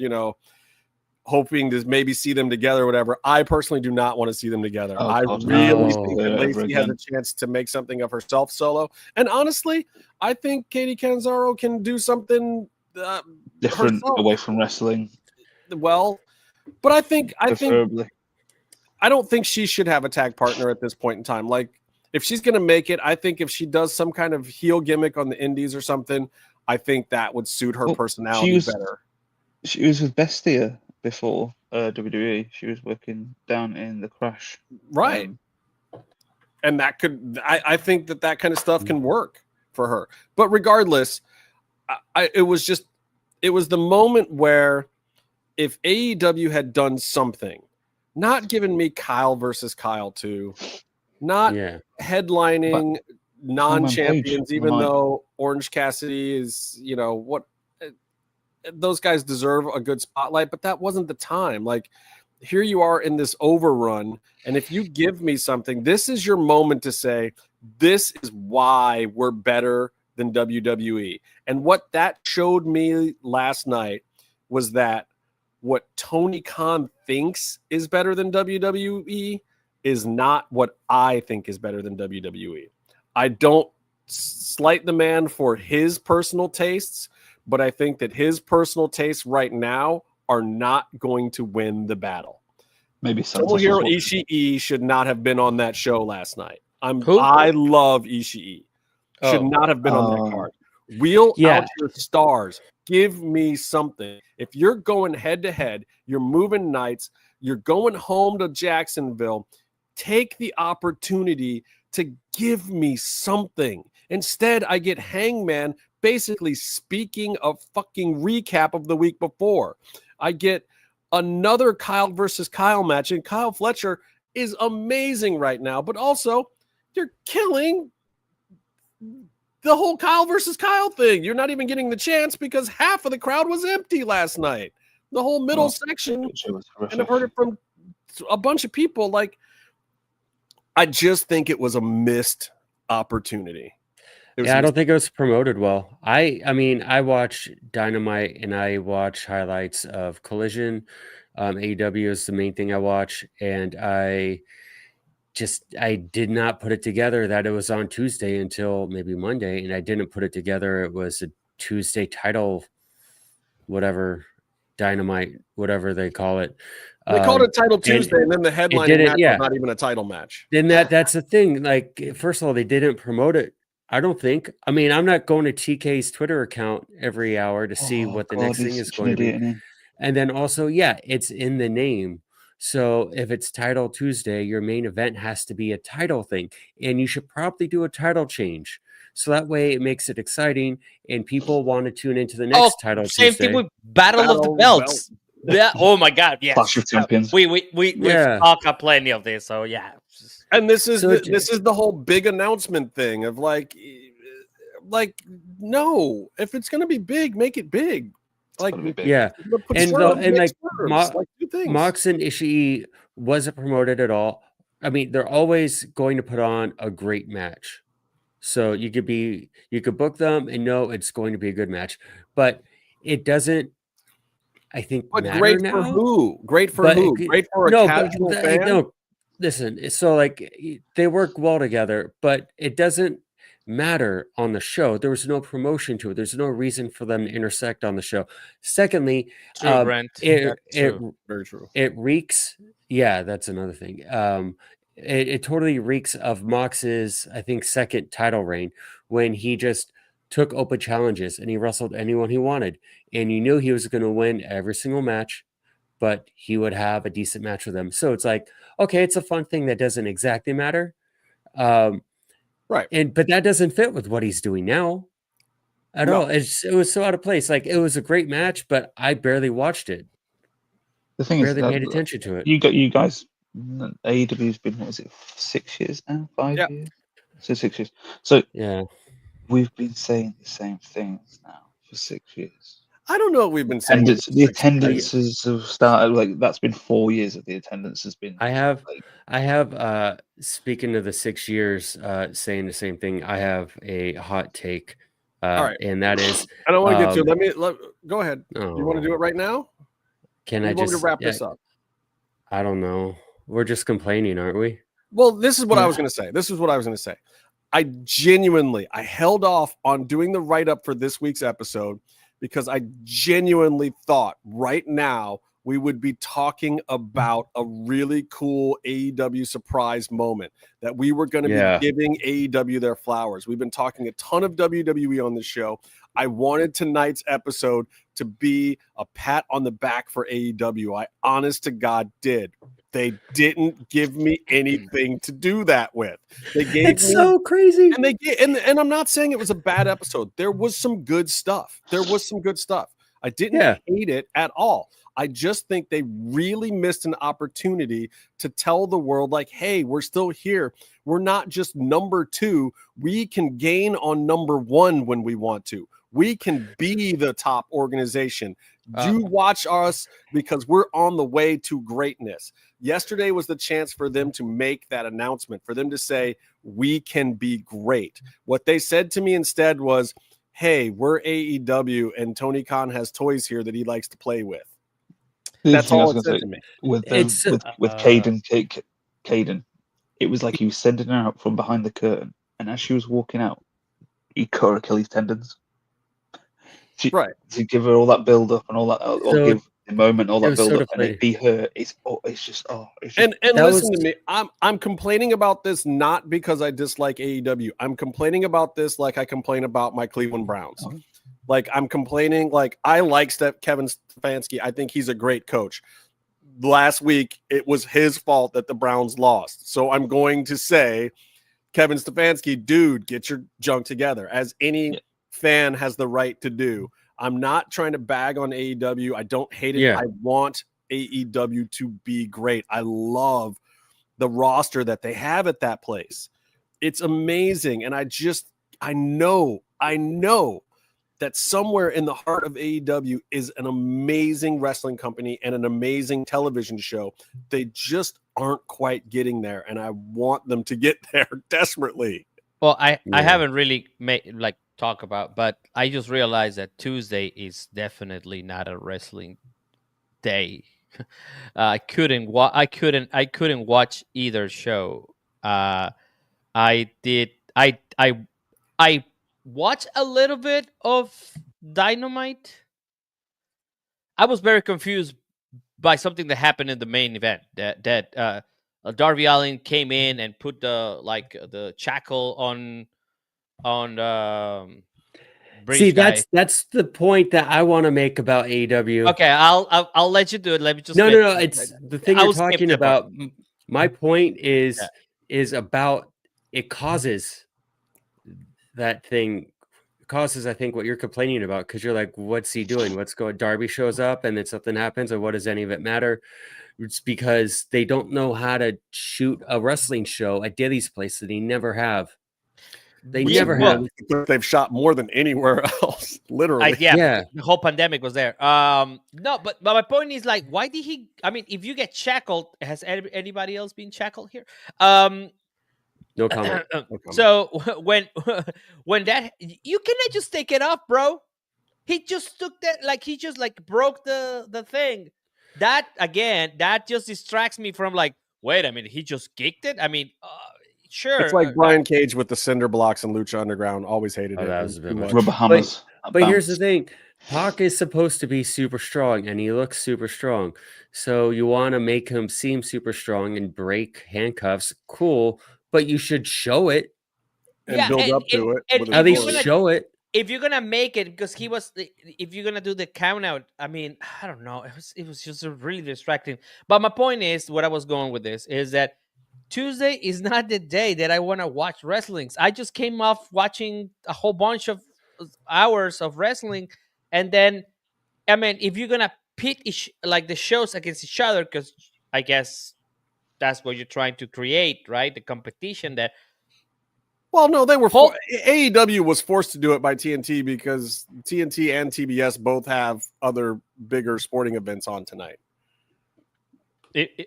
hoping to maybe see them together or whatever. I personally do not want to see them together. I really think that Lacey has a chance to make something of herself solo. And honestly, I think Katie Catanzaro can do something different herself. Away from wrestling. Well, but I don't think she should have a tag partner at this point in time. Like, if she's going to make it, I think if she does some kind of heel gimmick on the indies or something, I think that would suit her personality better. She was with Bestia before WWE. She was working down in the Crash. Right. And that could, I think that kind of stuff can work for her. But regardless, it was the moment where if AEW had done something, not giving me Kyle versus Kyle 2, not headlining non-champions, even though Orange Cassidy is, those guys deserve a good spotlight, but that wasn't the time. Like, here you are in this overrun, and if you give me something, this is your moment to say, this is why we're better than WWE. And what that showed me last night was that what Tony Khan thinks is better than WWE is not what I think is better than WWE. I don't slight the man for his personal tastes, but I think that his personal tastes right now are not going to win the battle. Maybe Tomohiro Ishii should not have been on that show last night. I love Ishii. Should not have been on that card. Wheel out your stars. Give me something. If you're going head to head, you're moving nights, you're going home to Jacksonville, take the opportunity to give me something. Instead, I get Hangman basically speaking a fucking recap of the week before. I get another Kyle versus Kyle match, and Kyle Fletcher is amazing right now, but also you're killing the whole Kyle versus Kyle thing. You're not even getting the chance because half of the crowd was empty last night. The whole middle section, and I've heard it from a bunch of people. Like, I just think it was a missed opportunity. I don't think it was promoted well. I mean, I watch Dynamite and I watch highlights of Collision. AEW is the main thing I watch, and I did not put it together that it was on Tuesday until maybe Monday, and I didn't put it together. It was a Tuesday title, whatever, Dynamite, whatever they call it. They called it Title Tuesday, and then the headline match was not even a title match. Then that's the thing. Like, first of all, they didn't promote it. I don't think. I mean, I'm not going to TK's Twitter account every hour to see what the next thing is going to be. And then also, it's in the name. So if it's Title Tuesday, your main event has to be a title thing. And you should probably do a title change. So that way it makes it exciting and people want to tune into the next Title Tuesday. Same thing with Battle of the Belts. Yeah. Oh my God. Yes. Clash of Champions. We've talked plenty of this. So yeah. And this is the whole big announcement thing of like no, if it's gonna be big, make it big. Like Mox and Ishii wasn't promoted at all. I mean, they're always going to put on a great match. So you could book them and know it's going to be a good match, but it doesn't. I think. But great for who? Great for who? Great for a casual fan? No, listen. So like they work well together, but it doesn't matter on the show. There was no promotion to it. There's no reason for them to intersect on the show. Secondly, very true. It reeks. Yeah, that's another thing. It totally reeks of Mox's, I think, second title reign when he just took open challenges and he wrestled anyone he wanted. And you knew he was going to win every single match, but he would have a decent match with them. So it's like, okay, it's a fun thing that doesn't exactly matter. Right. But that doesn't fit with what he's doing now at all. It was so out of place. Like, it was a great match, but I barely watched it. The thing barely paid attention to it. You guys, AEW's been, what is it, 6 years now? 5 years? So 6 years. So yeah, we've been saying the same things now for 6 years. I don't know what we've been saying. And the attendances have started, like, that's been 4 years of the attendance has been. I have speaking of the 6 years, saying the same thing, I have a hot take. All right. And that is, I don't want to get to it. Go ahead. Oh, you want to do it right now? Can I just want to wrap this up? I don't know. We're just complaining, aren't we? Well, this is what I was going to say. I genuinely held off on doing the write-up for this week's episode because I genuinely thought right now we would be talking about a really cool AEW surprise moment, that we were going to be giving AEW their flowers. We've been talking a ton of WWE on the show. I wanted tonight's episode to be a pat on the back for AEW. I honest to God did. They didn't give me anything to do that with. They gave me so crazy. And I'm not saying it was a bad episode. There was some good stuff. I didn't hate it at all. I just think they really missed an opportunity to tell the world, like, hey, we're still here. We're not just number 2. We can gain on number 1 when we want to. We can be the top organization. You watch us because we're on the way to greatness. Yesterday was the chance for them to make that announcement, for them to say, we can be great. What they said to me instead was, hey, we're AEW and Tony Khan has toys here that he likes to play with. That's all it said to me. With Caden, it was like he was sending her out from behind the curtain, and as she was walking out, he cut her Achilles tendons. To give her all that build up and all that, give the moment all that build up, and it be her. And listen to me. I'm complaining about this not because I dislike AEW. I'm complaining about this like I complain about my Cleveland Browns. Mm-hmm. Like, I'm complaining, like, I like Kevin Stefanski. I think he's a great coach. Last week, it was his fault that the Browns lost. So I'm going to say Kevin Stefanski, dude, get your junk together, as any fan has the right to do. I'm not trying to bag on AEW. I don't hate it. Yeah. I want AEW to be great. I love the roster that they have at that place. It's amazing. And I know that somewhere in the heart of AEW is an amazing wrestling company and an amazing television show. They just aren't quite getting there, and I want them to get there desperately. Well, I haven't really talk about, but I just realized that Tuesday is definitely not a wrestling day. I couldn't watch either show. I watched a little bit of Dynamite. I was very confused by something that happened in the main event. That Darby Allin came in and put the shackle on Bridge See, guy. that's the point that I want to make about AEW. Okay, I'll let you do it. Let me just No. It's the thing you're talking about. My point is about it causes that thing. Causes, I think, what you're complaining about, because you're like, what's he doing? What's going? Darby shows up and then something happens, and what does any of it matter? It's because they don't know how to shoot a wrestling show at Dilly's place that they never have. They never have. They've shot more than anywhere else, literally. The whole pandemic was there. No, but my point is, like, why did he? I mean, if you get shackled, has anybody else been shackled here? No comment. So when that, you cannot just take it off, bro. He just took that, like, he just broke the thing. That again, that just distracts me from, like, wait a minute, he just kicked it. I mean, sure. It's like Brian Cage with the cinder blocks and Lucha Underground. Always hated it. That was a bit much. Rubber hammers. But here's the thing. Pac is supposed to be super strong, and he looks super strong. So you want to make him seem super strong and break handcuffs. Cool. But you should show it. And build up to it. At least show it. If you're gonna make it, because if you're gonna do the count out, I mean, I don't know. It was just really distracting. But my point is, what I was going with this is that Tuesday is not the day that I want to watch wrestling. I just came off watching a whole bunch of hours of wrestling, and then, I mean, if you're gonna pit the shows against each other, because I guess that's what you're trying to create, right? The competition that. Well, no, they were AEW was forced to do it by TNT because TNT and TBS both have other bigger sporting events on tonight.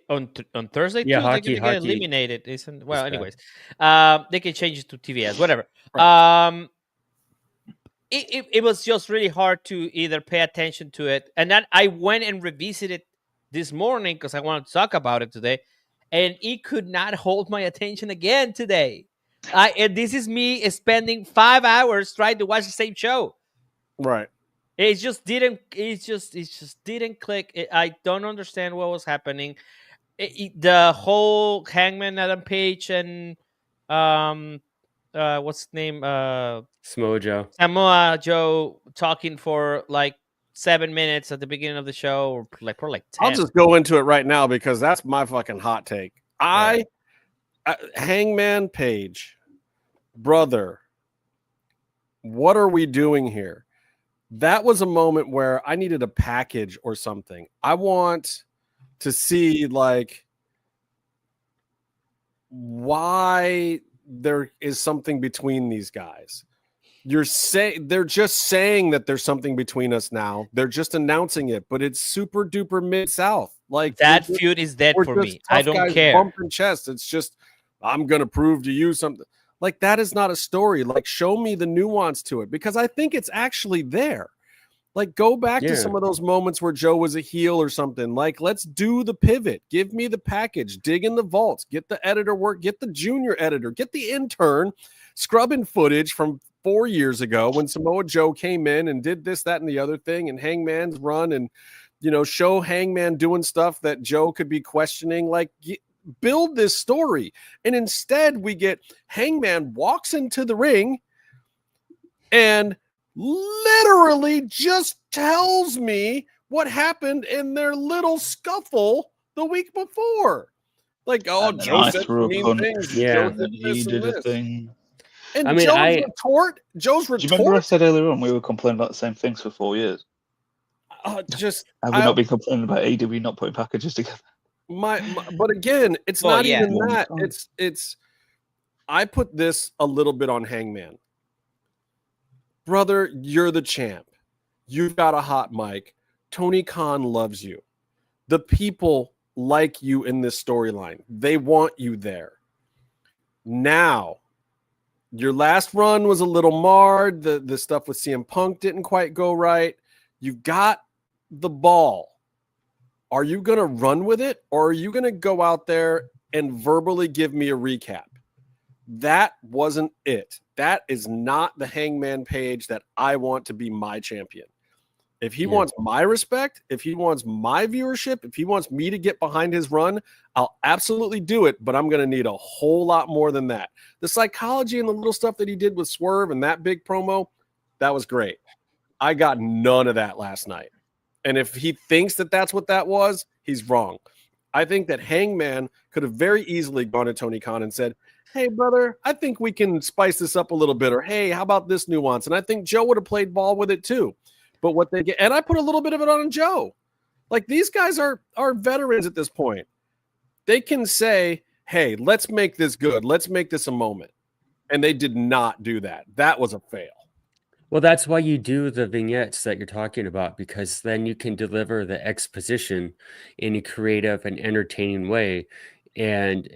On Thursday, yeah, too, hockey, they're gonna get eliminated. Isn't well, anyways, they can change it to TBS, whatever. Right. It was just really hard to either pay attention to it, and then I went and revisited this morning because I wanted to talk about it today, and it could not hold my attention again today. And this is me spending 5 hours trying to watch the same show. Right. It just didn't click. I don't understand what was happening. The whole Hangman Adam Page and what's his name? Samoa Joe talking for like 7 minutes at the beginning of the show, or like 10. I'll just go into it right now because that's my fucking hot take. Hangman Page, brother, what are we doing here? That was a moment where I needed a package or something. I want to see, like, why there is something between these guys. They're just saying that there's something between us now. They're just announcing it, but it's super duper mid-south. Like, that feud is dead for me. I don't care. Bumping chest. It's just, I'm gonna prove to you something. Like, that is not a story. Like, show me the nuance to it, because I think it's actually there. Like, go back to some of those moments where Joe was a heel or something. Like, let's do the pivot. Give me the package. Dig in the vaults. Get the editor work. Get the junior editor. Get the intern scrubbing footage from 4 years ago when Samoa Joe came in and did this, that, and the other thing, and Hangman's run, and, you know, show Hangman doing stuff that Joe could be questioning. Like, build this story. And instead we get Hangman walks into the ring and literally just tells me what happened in their little scuffle the week before. Like, oh, And then Joe I said threw a mean punch, things. Yeah. Joe and then did he this did and a this. thing. And I mean, Joe's Do you remember I retort, said earlier on we were complaining about the same things for 4 years? Have we not been complaining about AEW not putting packages together? But again, it's Well, not yeah. even Long that. time. It's I put this a little bit on Hangman. Brother, you're the champ. You've got a hot mic. Tony Khan loves you. The people like you in this storyline. They want you there. Now, your last run was a little marred. The stuff with CM Punk didn't quite go right. You've got the ball. Are you going to run with it, or are you going to go out there and verbally give me a recap? That wasn't it. That is not the Hangman Page that I want to be my champion. If he wants my respect, if he wants my viewership, if he wants me to get behind his run, I'll absolutely do it, but I'm going to need a whole lot more than that. The psychology and the little stuff that he did with Swerve and that big promo, that was great. I got none of that last night. And if he thinks that that's what that was, he's wrong. I think that Hangman could have very easily gone to Tony Khan and said, hey, brother, I think we can spice this up a little bit. Or, hey, how about this nuance? And I think Joe would have played ball with it too. But what they get, and I put a little bit of it on Joe. Like, these guys are veterans at this point. They can say, hey, let's make this good. Let's make this a moment. And they did not do that. That was a fail. Well, that's why you do the vignettes that you're talking about, because then you can deliver the exposition in a creative and entertaining way and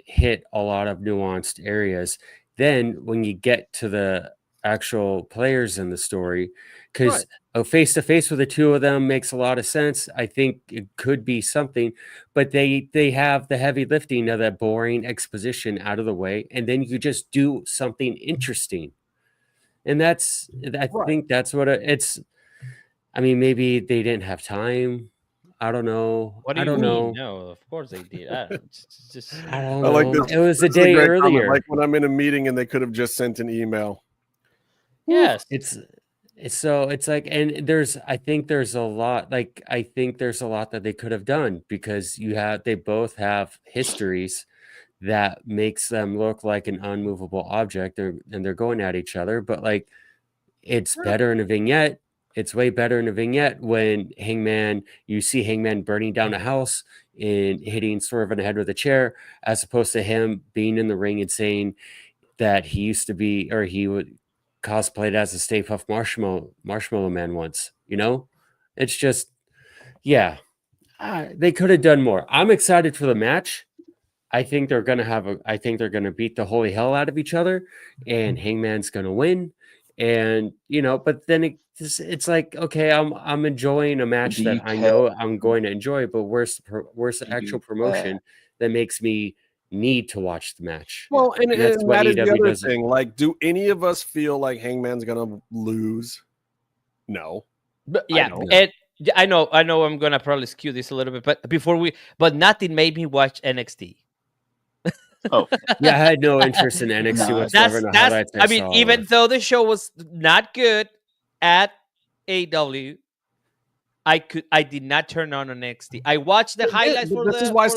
hit a lot of nuanced areas. Then when you get to the actual players in the story, because a face-to-face with the two of them makes a lot of sense. I think it could be something, but they have the heavy lifting of that boring exposition out of the way, and then you just do something interesting. And I think that's what it's. I mean, maybe they didn't have time. I don't know. What do I you don't mean? know. No, of course they did. I don't I like know. this. It was a This is day great comment. earlier. Like when I'm in a meeting and they could have just sent an email. Yes. It's so it's like, and I think there's a lot that they could have done, because they both have histories that makes them look like an unmovable object, and they're going at each other. But like, it's better in a vignette. It's way better in a vignette when you see Hangman burning down a house and hitting Swerve in the head with a chair, as opposed to him being in the ring and saying that he used to be, or he would cosplayed as a Stay Puft Marshmallow Man once. It's just, yeah, they could have done more. I'm excited for the match. I think they're gonna beat the holy hell out of each other, and Hangman's gonna win. And but then it's like, okay, I'm enjoying a match that I know I'm going to enjoy, but where's the actual promotion that makes me need to watch the match? Well, and that's what that is the AEW other doesn't. thing. Like, do any of us feel like Hangman's gonna lose? No. But yeah, I know I'm gonna probably skew this a little bit, but nothing made me watch NXT. Oh, Yeah, I had no interest in NXT whatsoever. Even though the show was not good at AEW, I did not turn on NXT. I watched the highlights for this is why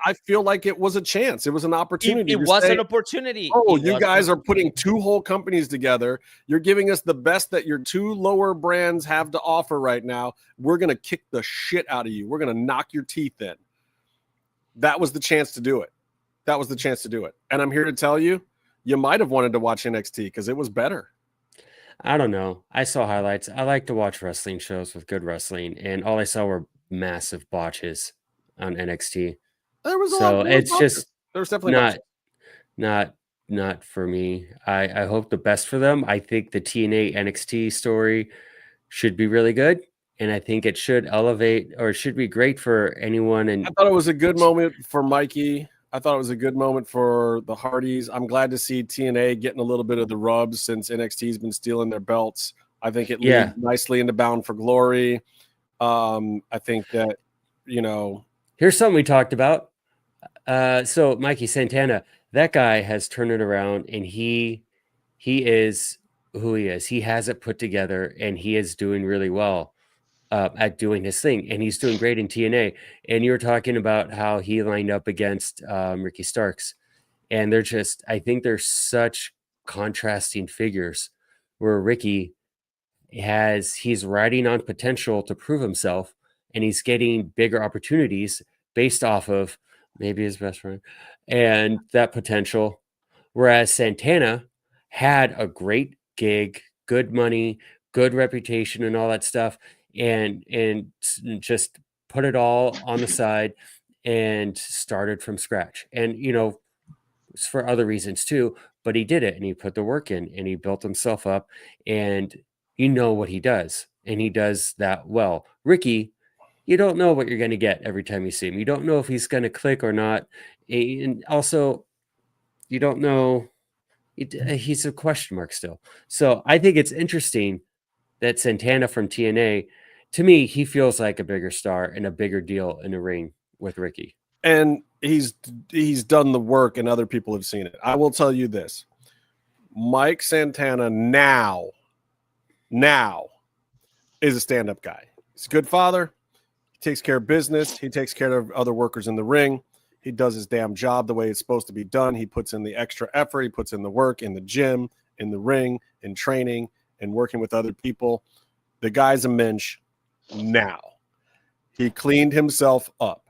I feel like it was a chance. It was an opportunity. It was an opportunity. Oh, you guys are putting two whole companies together. You're giving us the best that your two lower brands have to offer right now. We're gonna kick the shit out of you. We're gonna knock your teeth in. That was the chance to do it. And I'm here to tell you, you might have wanted to watch NXT because it was better. I don't know. I saw highlights. I like to watch wrestling shows with good wrestling, and all I saw were massive botches on NXT. It's just there's definitely not for me. I hope the best for them. I think the TNA NXT story should be really good, and I think it should elevate, or it should be great for anyone. And I thought it was a good moment for Mikey. I thought it was a good moment for the Hardys. I'm glad to see TNA getting a little bit of the rubs since NXT's been stealing their belts. I think it leads nicely into Bound for Glory. I think that, here's something we talked about. So Mikey Santana, that guy has turned it around, and he is who he is. He has it put together, and he is doing really well. at doing his thing, and he's doing great in TNA. And you were talking about how he lined up against Ricky Starks, and I think they're such contrasting figures. Where Ricky he's riding on potential to prove himself, and he's getting bigger opportunities based off of maybe his best friend and that potential. Whereas Santana had a great gig, good money, good reputation, and all that stuff, and just put it all on the side and started from scratch. And it's for other reasons too, but he did it, and he put the work in, and he built himself up, and what he does, and he does that well. Ricky, you don't know what you're going to get every time you see him. You don't know if he's going to click or not, and also you don't know. He's a question mark still. So I think it's interesting that Santana from TNA, to me, he feels like a bigger star and a bigger deal in the ring with Ricky. And he's done the work, and other people have seen it. I will tell you this: Mike Santana now is a stand-up guy. He's a good father. He takes care of business. He takes care of other workers in the ring. He does his damn job the way it's supposed to be done. He puts in the extra effort. He puts in the work in the gym, in the ring, in training, and working with other people. The guy's a mensch now. He cleaned himself up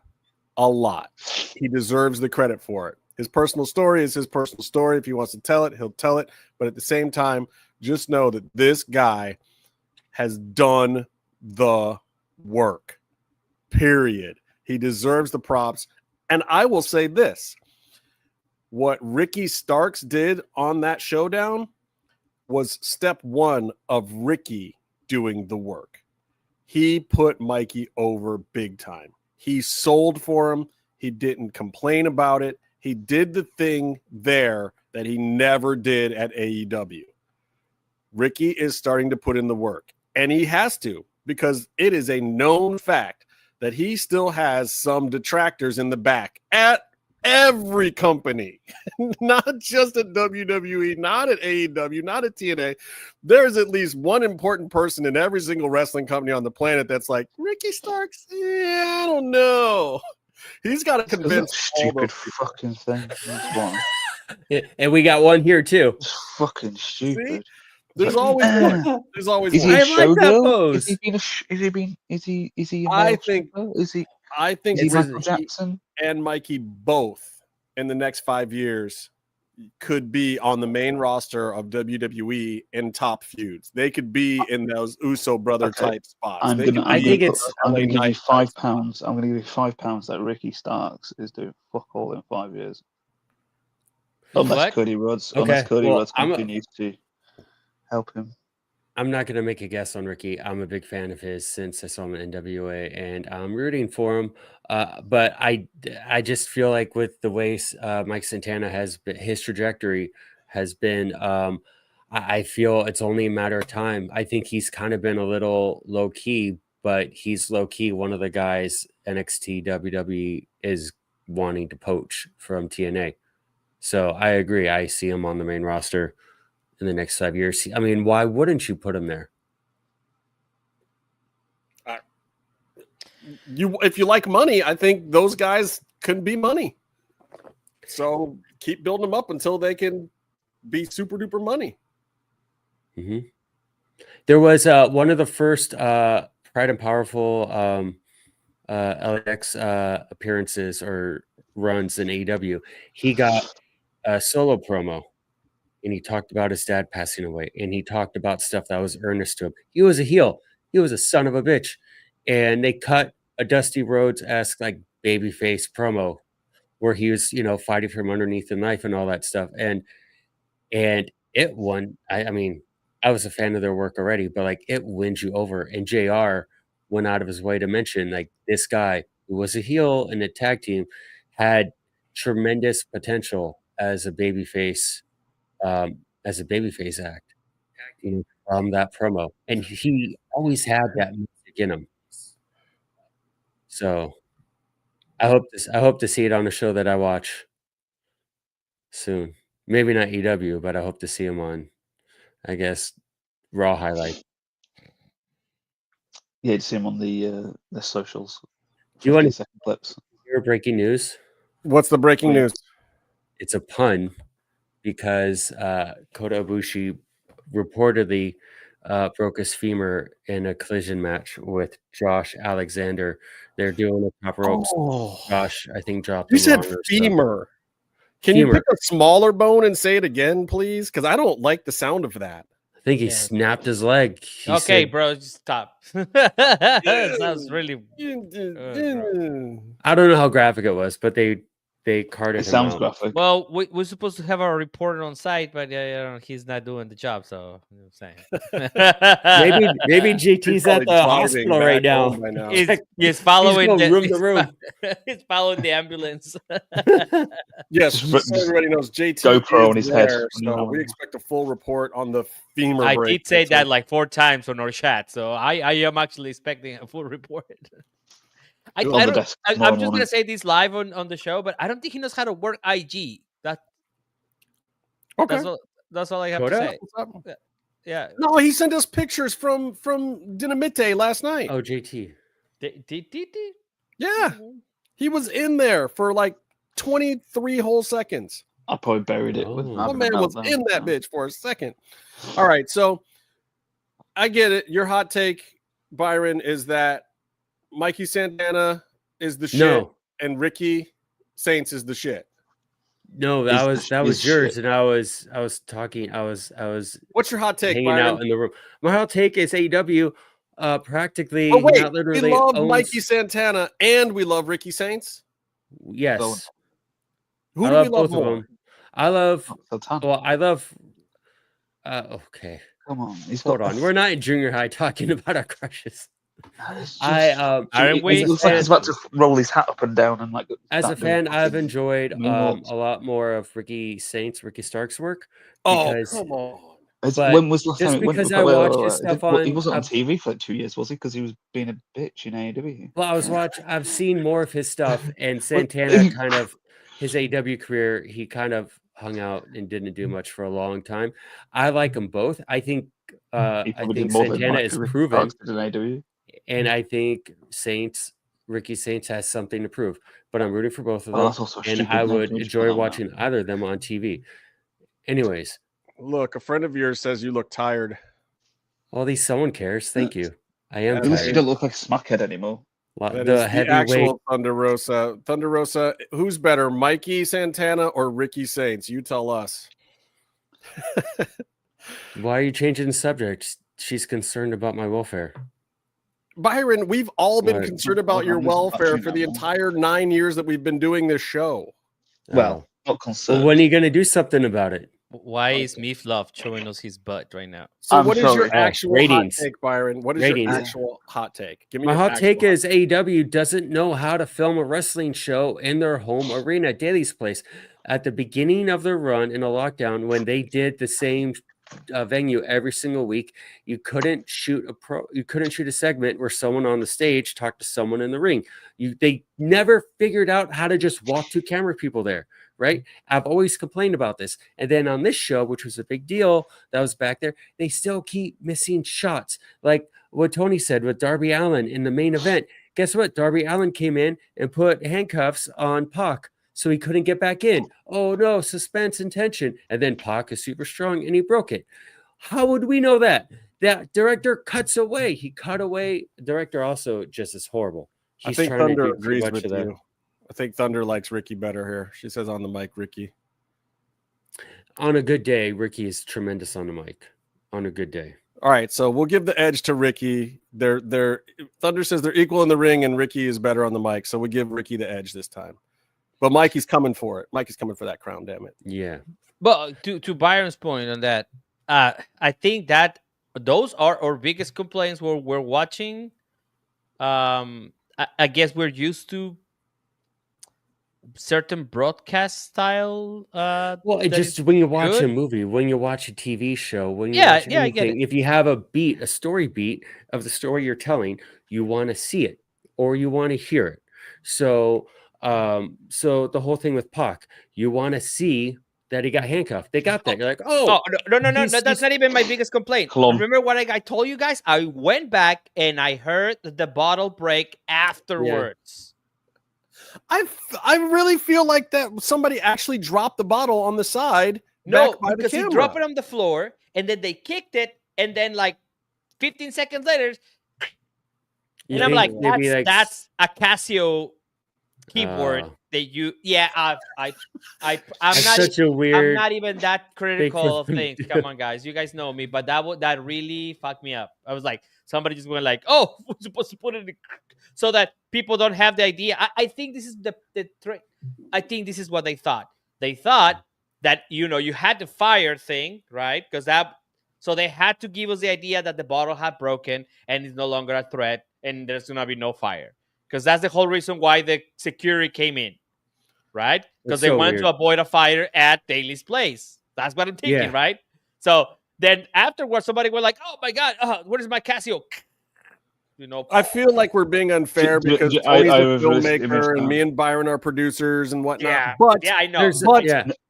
a lot. He deserves the credit for it. His personal story is his personal story. If he wants to tell it, he'll tell it. But at the same time, just know that this guy has done the work, period. He deserves the props. And I will say this: what Ricky Starks did on that showdown was step one of Ricky doing the work. He put Mikey over big time. He sold for him. He didn't complain about it. He did the thing there that he never did at AEW. Ricky is starting to put in the work, and he has to, because it is a known fact that he still has some detractors in the back at every company, not just at WWE, not at AEW, not at TNA. There's at least one important person in every single wrestling company on the planet that's like, Ricky Starks, I don't know. He's got to convince stupid fucking thing. That's why. Yeah, and we got one here too. It's fucking stupid. See? There's always one. There's always Is one. he a I like that showgirl? pose. Is he a I male think- showgirl? Is he it's Michael Jackson? and Mikey both in the next 5 years could be on the main roster of WWE in top feuds. They could be in those Uso brother type spots. I'm going to give you £5. I'm going to give you £5 that Ricky Starks is doing fuck all in 5 years. Unless Cody Rhodes continues to help him. I'm not going to make a guess on Ricky. I'm a big fan of his since I saw him in NWA, and I'm rooting for him. But I just feel like with the way Mike Santana his trajectory has been, I feel it's only a matter of time. I think he's kind of been a little low key, but he's low key one of the guys NXT WWE is wanting to poach from TNA. So I agree. I see him on the main roster in the next 5 years. I mean, why wouldn't you put him there? If you like money, I think those guys can be money. So keep building them up until they can be super duper money. Mm-hmm. There was one of the first Pride and Powerful LAX appearances or runs in AEW. He got a solo promo, and he talked about his dad passing away, and he talked about stuff that was earnest to him. He was a heel. He was a son of a bitch. And they cut a Dusty Rhodes-esque like babyface promo where he was, fighting from underneath the knife and all that stuff. And it won. I mean, I was a fan of their work already, but like it wins you over. And JR went out of his way to mention like this guy who was a heel in the tag team had tremendous potential as a babyface act from that promo, and he always had that music in him. So I hope to see it on a show that I watch soon. Maybe not EW, but I hope to see him on, I guess, Raw highlight. Yeah, to see him on the socials. You want 15-second clips. to hear breaking news? What's the breaking news? It's a pun because Kota Ibushi reportedly broke his femur in a collision match with Josh Alexander. They're doing the top ropes. Oh, Josh, I think, dropped you him said wrong or femur. Can Femur. you pick a smaller bone and say it again, please? Because I don't like the sound of that. I think he Yeah. snapped his leg. He Okay, said- bro, just stop. That sounds really. I don't know how graphic it was, but they carded It him sounds out. graphic. Well, we're supposed to have our reporter on site, but he's not doing the job. So you know what I'm saying. Maybe GT's at probably the driving hospital back right now. home by now. He's following going the room to room. He's following the ambulance. Yes, Just just so everybody knows, JT GoPro is on his head. there, so we expect a full report on the femur I break. did say That's that it. like 4 times on our chat, so I am actually expecting a full report. I On the don't, desk I'm tomorrow just gonna morning. say this live on the show, but I don't think he knows how to work IG. Okay. That's all I have Kota? to say. What's up? Yeah. No, he sent us pictures from Dynamite last night. Oh, JT. Did Yeah, he was in there for like 23 whole seconds. I probably buried it with Oh. My having a man was meltdown. in that bitch for a second. All right, so I get it. Your hot take, Byron, is that Mikey Santana is the shit No, and Saints is the shit. no, He's that was shit. yours, and I was talking. I was What's your hot take, hanging Byron? out in the room. My hot take is AEW practically Oh wait, not we literally love owns- Mikey Santana and we love Ricky Saints. Yes, Bowen. Who I do love we love both of more? them. I love. Santana. Well, I love. Okay, Come on, he's hold got. on. We're not in junior high talking about our crushes. It's just- Aren't we? He looks like he's about to roll his hat up and down and like. As a start fan, doing I've fucking enjoyed moonwalks. a lot more of Ricky Stark's work. Oh, because- come on. but When was the last just time it went? because I watch his stuff He on- wasn't on TV for like 2 years, was he? Because he was being a bitch in AEW. Well, I've seen more of his stuff, and Santana kind of his AEW career. He kind of hung out and didn't do much for a long time. I like them both. I think He probably did more than Santana is Ricky proven, Starks did in AEW. and I think Ricky Saints has something to prove. But I'm rooting for both of Well, them, that's also a and stupid I name would to enjoy put on watching either of them on TV. Anyways, Look, a friend of yours says you look tired. well, at least someone cares. Thank you. I am At At least you tired. don't look like a smackhead anymore. That is The the heavyweight. actual Thunder Rosa. Thunder Rosa, who's better, Mikey Santana or Ricky Saints? You tell us. Why are you changing the subject? She's concerned about my welfare. Byron, we've all been Right. concerned about your I'm welfare watching for that the one. entire 9 years that we've been doing this show. Well, not Well, concerned. when are you going to do something about it? Why is Meefloaf showing us his butt right now? So I'm what is your sorry. actual Ratings. hot take, Byron? What is Ratings. your actual hot take? Give me My your hot take actual is AEW doesn't know how to film a wrestling show in their home arena, Daly's Place. At the beginning of their run in a lockdown, when they did the same venue every single week, you couldn't shoot a segment where someone on the stage talked to someone in the ring. They never figured out how to just walk 2 camera people there. Right. I've always complained about this. And then on this show, which was a big deal, that was back there, they still keep missing shots. Like what Tony said with Darby Allin in the main event. Guess what? Darby Allin came in and put handcuffs on Pac so he couldn't get back in. Oh no, suspense and tension. And then Pac is super strong and he broke it. How would we know that? That director cuts away. He cut away. Director also just is horrible. I He's think trying to Thunder do too agrees much with of that. you. I think Thunder likes Ricky better here. She says on the mic, Ricky. On a good day, Ricky is tremendous on the mic. On a good day. All right, so we'll give the edge to Ricky. They're Thunder says they're equal in the ring, and Ricky is better on the mic. So we give Ricky the edge this time. But Mikey's coming for it. Mikey's coming for that crown, damn it. Yeah. But to Byron's point on that, I think that those are our biggest complaints where we're watching. I guess we're used to certain broadcast style. Well, it that just is when you watch a good. movie, when you watch a TV show, when you Yeah, watch yeah, I get anything, if you have a story beat of the story you're telling, you want to see it or you want to hear it. So the whole thing with Pac, you want to see that he got handcuffed. They got that. You're like, Oh, no, he's- that's not even my biggest complaint. Clum. Remember what I told you guys? I went back and I heard the bottle break afterwards. I really feel like that somebody actually dropped the bottle on the side. No, back by because the he camera. dropped it on the floor and then they kicked it, and then like 15 seconds later, and I'm like, that's a Casio keyboard that you. Yeah, I'm not. such a weird. I'm not even that critical of for them things. to Come on, guys, you guys know me, but that really fucked me up. I was like, somebody just went like, "Oh, we're supposed to put it in," so that people don't have the idea. I think this is the trick. I think this is what they thought. They thought that you had the fire thing, right? Because so they had to give us the idea that the bottle had broken and it's no longer a threat, and there's gonna be no fire. Because that's the whole reason why the security came in, right? Because they wanted to avoid a fire at Daly's place. That's what I'm thinking, right? So then afterwards, somebody were like, "Oh my god, what is my Casio?" I feel like we're being unfair because Tony's a filmmaker and me and Byron are producers and whatnot. Yeah, but I know.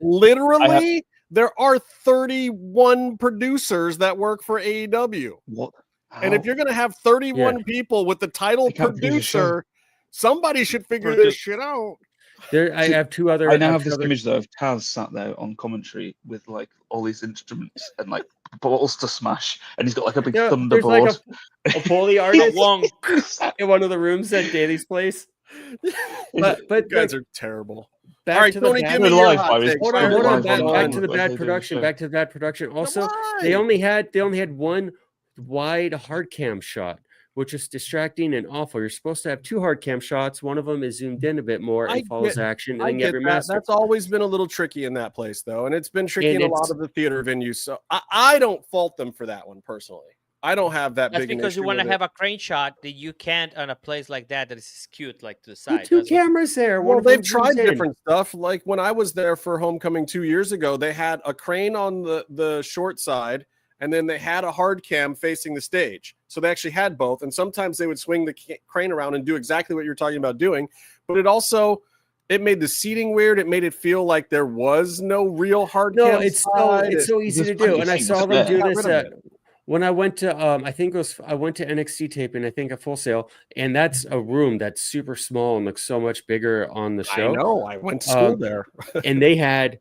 Literally, there are 31 producers that work for AEW. What? And if you're going to have 31 people with the title producer, somebody should figure this shit out. I have two other. I now have this image though of Taz sat there on commentary with like all these instruments and like bottles to smash, and he's got like a big thunderboard. Like a Foley artist in one of the rooms at Daly's place. But you guys are terrible. Back to Tony, the give me your hot take. Hold on. Back to the bad production. Back to the bad production. Also, they only had one wide hard cam shot, which is distracting and awful. You're supposed to have two hard cam shots. One of them is zoomed in a bit more and follows action. And then you have your master. That's always been a little tricky in that place, though. And it's been tricky in a lot of the theater venues. So I don't fault them for that one personally. I don't have that That's big. That's because you want to have a crane shot that you can't on a place like that is skewed like to the side. Two cameras there. Well, they've tried different stuff. Like when I was there for Homecoming 2 years ago, they had a crane on the short side, and then they had a hard cam facing the stage. So they actually had both. And sometimes they would swing the crane around and do exactly what you're talking about doing. But it made the seating weird. It made it feel like there was no real hard cam. No, it's so easy to do. And I saw them do this when I went to I went to NXT taping, I think at Full Sail, and that's a room that's super small and looks so much bigger on the show. I know. I went to school there. And they had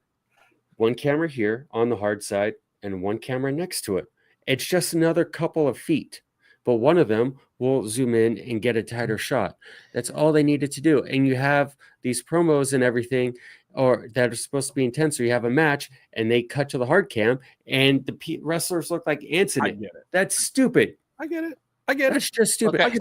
one camera here on the hard side and one camera next to it. It's just another couple of feet, but one of them will zoom in and get a tighter shot. That's all they needed to do. And you have these promos and everything, or that are supposed to be intense. So you have a match and they cut to the hard cam and the wrestlers look like ants in it. I get it. That's stupid. I get it. That's just stupid. Okay.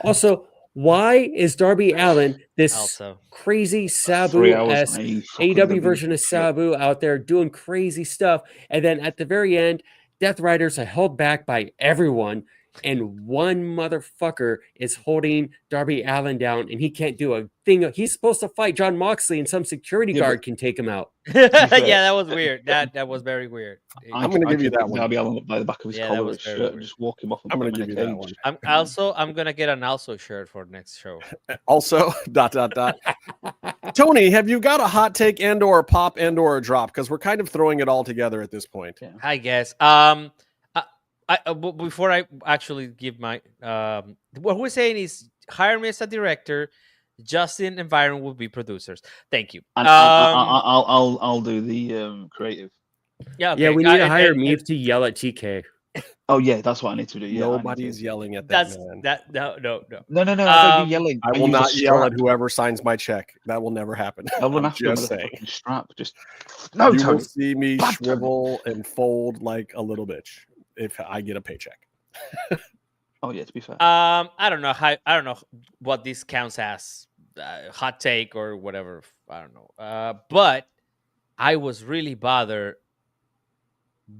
Also, why is Darby Allin this crazy Sabu-esque AEW version of Sabu out there doing crazy stuff? And then at the very end, Death Riders are held back by everyone, and one motherfucker is holding Darby Allin down, and he can't do a thing. He's supposed to fight John Moxley, and some security guard can take him out. Yeah, that was weird. That was very weird. I'm going to give you that one. Darby Allin by the back of his collar shirt and just walk him off. I'm going to give you that one. I'm going to get an also shirt for next show. Also, ... Tony, have you got a hot take and or a pop and or a drop? Because we're kind of throwing it all together at this point. Yeah. I guess. Before I actually give my what we're saying is hire me as a director. Justin and Byron will be producers. Thank you. And I'll do the creative. Yeah, okay. Yeah. We need to hire Meef to yell at TK. Oh yeah, that's what I need to do. Yeah, nobody's yelling at that man. No. I don't be yelling. I will not yell at whoever signs my check. That will never happen. I will not just saying. Strap. Just no. You will see me shrivel and fold like a little bitch if I get a paycheck. Oh yeah, to be fair. I don't know what this counts as hot take or whatever. I don't know. But I was really bothered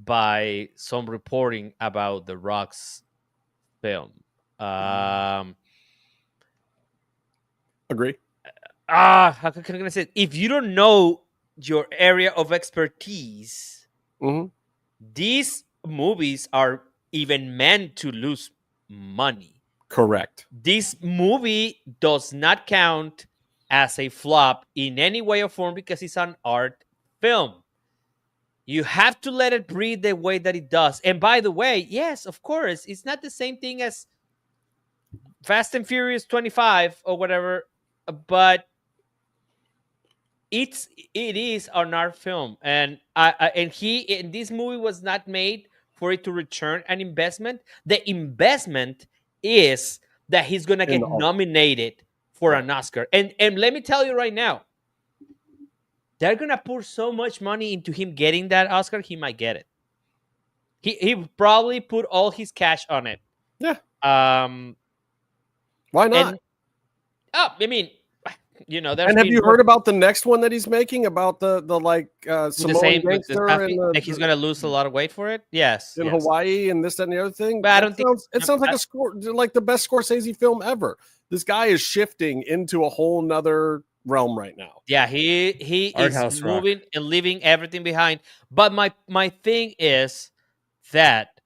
by some reporting about The Rock's film. Agree. How can I say it? If you don't know your area of expertise, these movies are even meant to lose money. Correct. This movie does not count as a flop in any way or form because it's an art film. You have to let it breathe the way that it does. And by the way, yes, of course, it's not the same thing as Fast and Furious 25 or whatever, but it is an art film, and this movie was not made for it to return an investment. The investment is that he's gonna get nominated for an Oscar, and let me tell you right now, they're gonna pour so much money into him getting that Oscar, he might get it. He probably put all his cash on it. Yeah. Why not? I mean, you know, and have you heard about the next one that he's making about the Samoan gangster and he's going to lose a lot of weight for it? Yes, in Hawaii and this and the other thing. But I don't think it sounds like the best Scorsese film ever. This guy is shifting into a whole nother realm right now. Yeah, he is moving and leaving everything behind. But my thing is that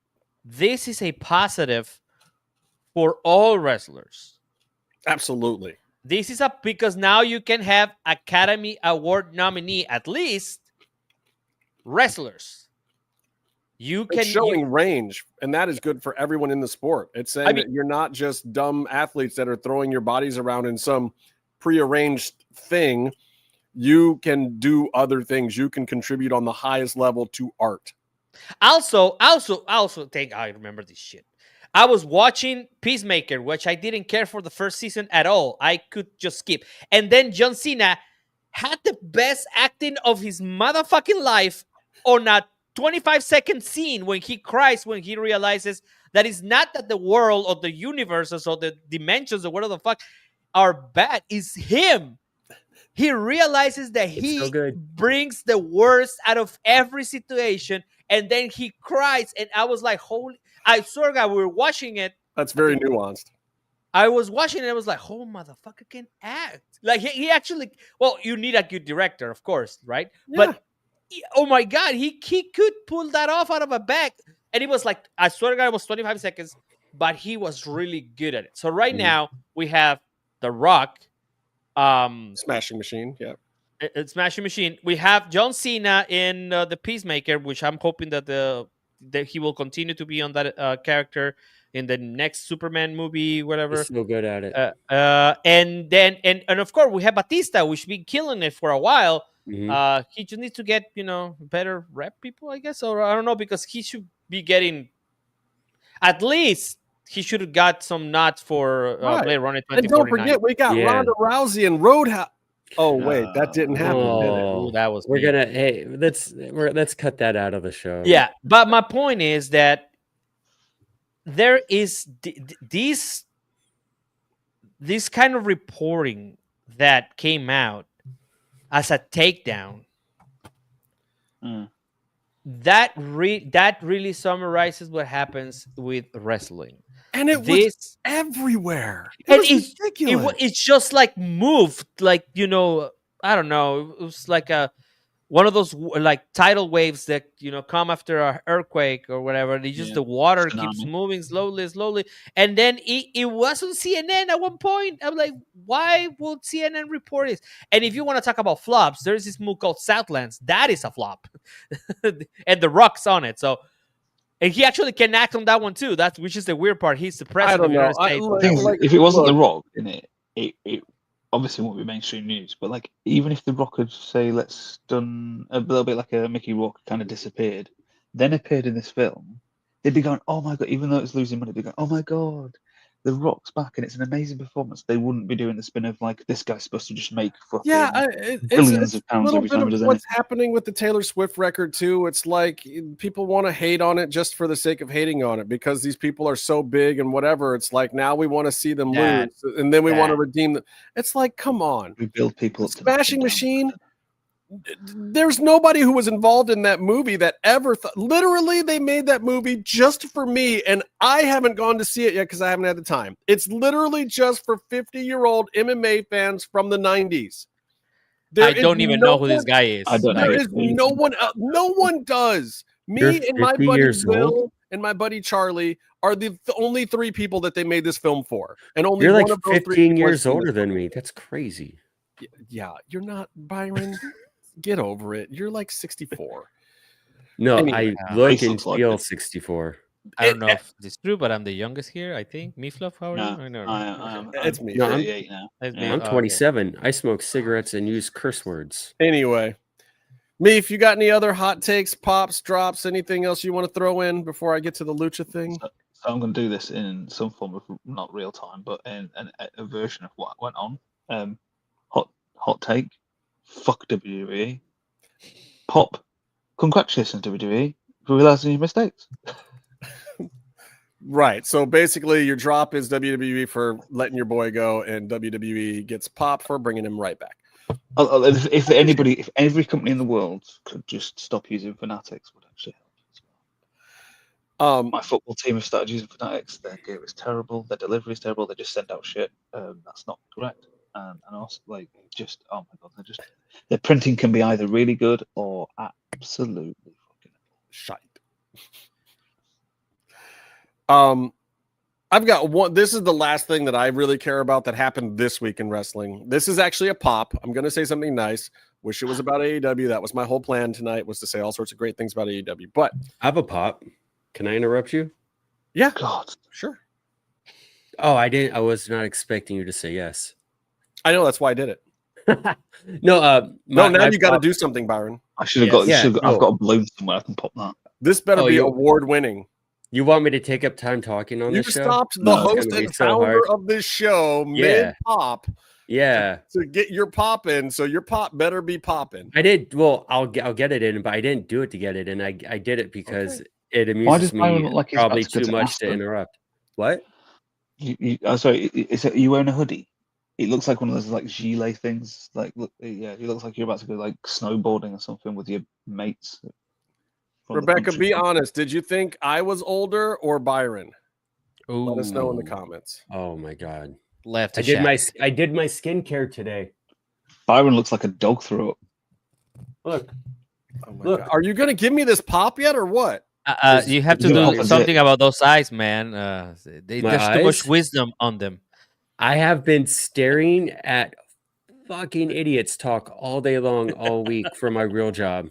this is a positive for all wrestlers. Absolutely. This is because now you can have Academy Award nominee, at least wrestlers. It's showing range, and that is good for everyone in the sport. It's saying that you're not just dumb athletes that are throwing your bodies around in some prearranged thing. You can do other things. You can contribute on the highest level to art. Also think I remember this shit. I was watching Peacemaker, which I didn't care for the first season at all. I could just skip. And then John Cena had the best acting of his motherfucking life on a 25-second scene when he cries, when he realizes that it's not that the world or the universes or the dimensions or whatever the fuck are bad. It's him. He realizes that he brings the worst out of every situation, and then he cries. And I was like, holy... I swear to God, we were watching it. That's very nuanced. I was watching it. I was like, oh, motherfucker can act. Like, he actually... Well, you need a good director, of course, right? Yeah. But, oh, my God, he could pull that off out of a bag. And it was like, I swear to God, it was 25 seconds, but he was really good at it. So right now, we have The Rock. Smashing Machine, yeah. Smashing Machine. We have John Cena in The Peacemaker, which I'm hoping that he will continue to be on that character in the next Superman movie, whatever. He's so good at it. And then of course we have Batista, which been killing it for a while. Mm-hmm. He just needs to get better rep people, I guess, or I don't know, because he should be getting at least. He should have got some nods for Blade Runner 2049. And don't forget, we got Ronda Rousey and Roadhouse. Oh wait, that didn't happen. Ooh, that was. We're gonna let's cut that out of the show. Yeah, but my point is that there is this kind of reporting that came out as a takedown. That really summarizes what happens with wrestling. And it was everywhere. It's ridiculous. It's just like moved, like, I don't know. It was like one of those like tidal waves that come after an earthquake or whatever. The water keeps moving slowly, and then it was on CNN at one point. I'm like, why would CNN report this? And if you want to talk about flops, there's this movie called Southlands. That is a flop, and The Rock's on it. So. And he actually can act on that one too. Which is the weird part. He's the president of the United States. If it wasn't The Rock in it obviously won't be mainstream news. But like, even if The Rock had let's done a little bit like a Mickey Rourke kind of disappeared, then appeared in this film, they'd be going, oh my God, even though it's losing money, they'd be going, oh my God, The Rock's back and it's an amazing performance. They wouldn't be doing the spin of like, this guy's supposed to just make billions of pounds every time he does anything. What's happening with the Taylor Swift record too? It's like people want to hate on it just for the sake of hating on it because these people are so big and whatever. It's like now we want to see them lose and then we want to redeem them. It's like, come on. We build people up to Smashing Machine. There's nobody who was involved in that movie that ever literally they made that movie just for me, and I haven't gone to see it yet because I haven't had the time. It's literally just for 50-year-old MMA fans from the 90s. I don't even know who this guy is. I don't know. There is no one. No one does. Me and my buddy Will and my buddy Charlie are the only three people that they made this film for, and only you're one like of those 15 years older than me. That's crazy. Yeah, you're not, Byron. Get over it. You're like 64. No, Anyway, I look Face and looks like feel it. 64. I don't know if it's true, but I'm the youngest here. I think. Meefloaf, how are you? No, I know. I'm It's me. No, I'm- 38 now. It's me. Yeah. I'm Oh, okay. 27. I smoke cigarettes and use curse words. Anyway, Meef, you got any other hot takes, pops, drops, anything else you want to throw in before I get to the lucha thing? So I'm going to do this in some form of not real time, but in a version of what went on. Hot take. Fuck WWE. Pop. Congratulations, WWE, for realizing your mistakes. Right. So basically, your drop is WWE for letting your boy go, and WWE gets pop for bringing him right back. If every company in the world could just stop using Fanatics, would actually help. My football team have started using Fanatics. Their gear is terrible. Their delivery is terrible. They just send out shit. That's not correct. And also, oh my god, their printing can be either really good or absolutely fucking shite. I've got one. This is the last thing that I really care about that happened this week in wrestling. This is actually a pop. I'm going to say something nice. Wish it was about AEW. That was my whole plan tonight, was to say all sorts of great things about AEW. But I have a pop. Can I interrupt you? Yeah, God, sure. Oh, I didn't. I was not expecting you to say yes. I know, that's why I did it. No, now you got to do something, Byron. I should have got. I've got a balloon somewhere. I can pop that. This better be award winning. You want me to take up time talking on this show? You stopped the host and founder of this show mid pop. Yeah. To get your pop in, so your pop better be popping. I did. Well, I'll get it in, but I didn't do it to get it in. I did it because it amuses me probably too much to interrupt. What? Sorry, is it you wearing a hoodie? It looks like one of those like gilet things. Like, look, yeah, it looks like you're about to go like snowboarding or something with your mates. Rebecca, be honest. Did you think I was older or Byron? Ooh. Let us know in the comments. Oh my god. Left. I did my skincare today. Byron looks like a dog threw up. Look. Oh my god. Are you gonna give me this pop yet or what? You have to do something about those eyes, man. There's too much wisdom on them. I have been staring at fucking idiots talk all day long, all week for my real job.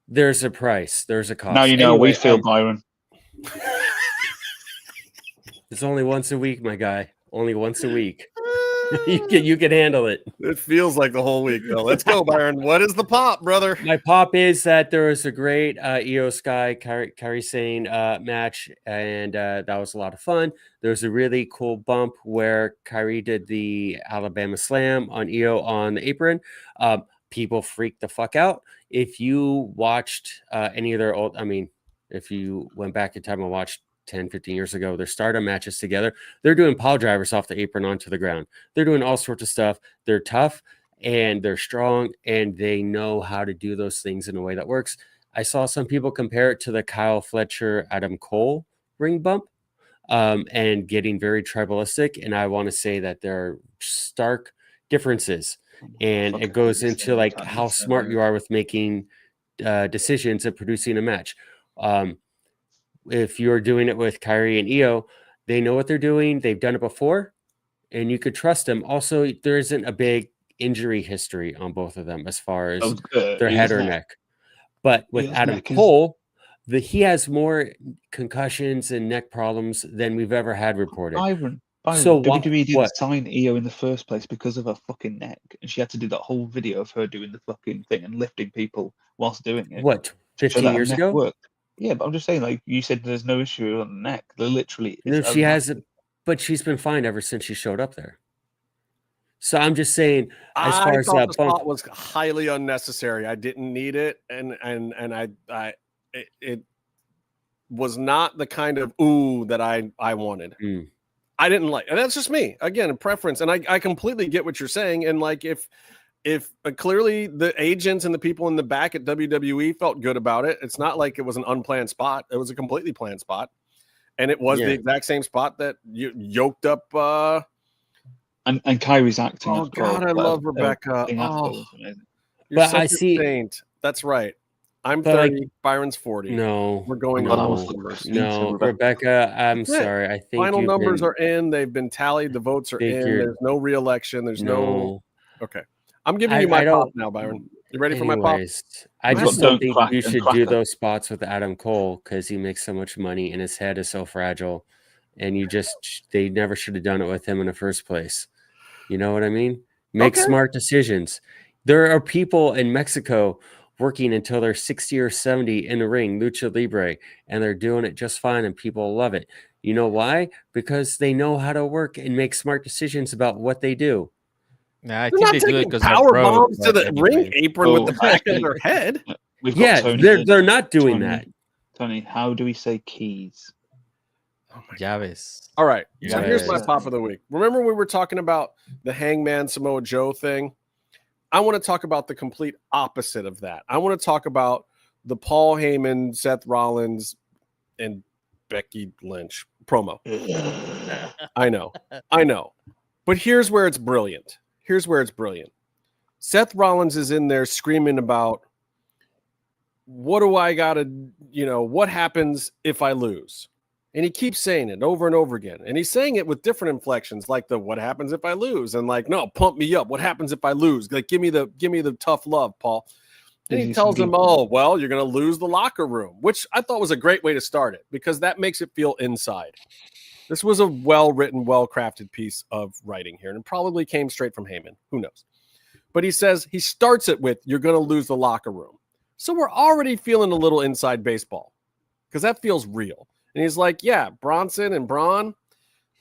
There's a price. There's a cost. Now you know how we feel, Byron. It's only once a week, my guy. Only once a week. You can handle it. It feels like the whole week, though. Let's go, Byron. What is the pop, brother? My pop is that there was a great Io Sky Kairi Sane match, and that was a lot of fun. There was a really cool bump where Kairi did the Alabama Slam on Io on the apron. People freaked the fuck out. If you watched any of their old, if you went back in time and watched 10, 15 years ago, their Stardom matches together, they're doing pile drivers off the apron onto the ground. They're doing all sorts of stuff. They're tough and they're strong and they know how to do those things in a way that works. I saw some people compare it to the Kyle Fletcher, Adam Cole ring bump and getting very tribalistic. And I want to say that there are stark differences. And it goes into like how smart you are with making decisions and producing a match. If you're doing it with Kairi and Io, they know what they're doing. They've done it before, and you could trust them. Also, there isn't a big injury history on both of them as far as their head or neck. But with Adam Cole, he has more concussions and neck problems than we've ever had reported. Byron, so WWE didn't sign Io in the first place because of her fucking neck, and she had to do that whole video of her doing the fucking thing and lifting people whilst doing it. What, 15 years ago? Worked. Yeah, but I'm just saying, like you said, there's no issue on the neck. There literally is. No, she has, but she's been fine ever since she showed up there. So I'm just saying, as far as that bump was highly unnecessary. I didn't need it, and it was not the kind of that I wanted. I didn't like, and that's just me again, a preference. And I completely get what you're saying. And like if clearly the agents and the people in the back at WWE felt good about it, it's not like it was an unplanned spot. It was a completely planned spot. And it was the exact same spot that you yoked up. And Kairi's acting. Oh, God, I love Rebecca. But I see. Saint. That's right. I'm 30. Byron's 40. No. We're going on. No, Rebecca, I'm sorry. I think final numbers are in. They've been tallied. The votes are in. There's no re-election. There's no. Okay. I'm giving you my pop now, Byron. You ready for my pop? Anyways, I We've just got don't Don't think Crack you and should do Cracker. those spots with Adam Cole because he makes so much money and his head is so fragile. And they never should have done it with him in the first place. You know what I mean? Make smart decisions. There are people in Mexico working until they're 60 or 70 in the ring, Lucha Libre, and they're doing it just fine and people love it. You know why? Because they know how to work and make smart decisions about what they do. Nah, I They're think not they do it taking because they're power broke. bombs to but the ring anyways. apron with the Oh, back of actually- their head. We've got Yeah, Tony. they're not doing Tony, that. Tony, how do we say keys? Llaves. All right. So Yeah, here's my yeah. pop of the week. Remember we were talking about the Hangman Samoa Joe thing? I want to talk about the complete opposite of that. I want to talk about the Paul Heyman, Seth Rollins, and Becky Lynch promo. I know. But here's where it's brilliant. Seth Rollins is in there screaming about, what do I got to, what happens if I lose? And he keeps saying it over and over again. And he's saying it with different inflections, like the what happens if I lose? And like, no, pump me up. What happens if I lose? Like, give me the tough love, Paul. And he tells him, oh, well, you're going to lose the locker room, which I thought was a great way to start it because that makes it feel inside. This was a well-written, well-crafted piece of writing here, and it probably came straight from Heyman. Who knows? But he starts it with, you're going to lose the locker room. So we're already feeling a little inside baseball because that feels real. And he's like, yeah, Bronson and Braun,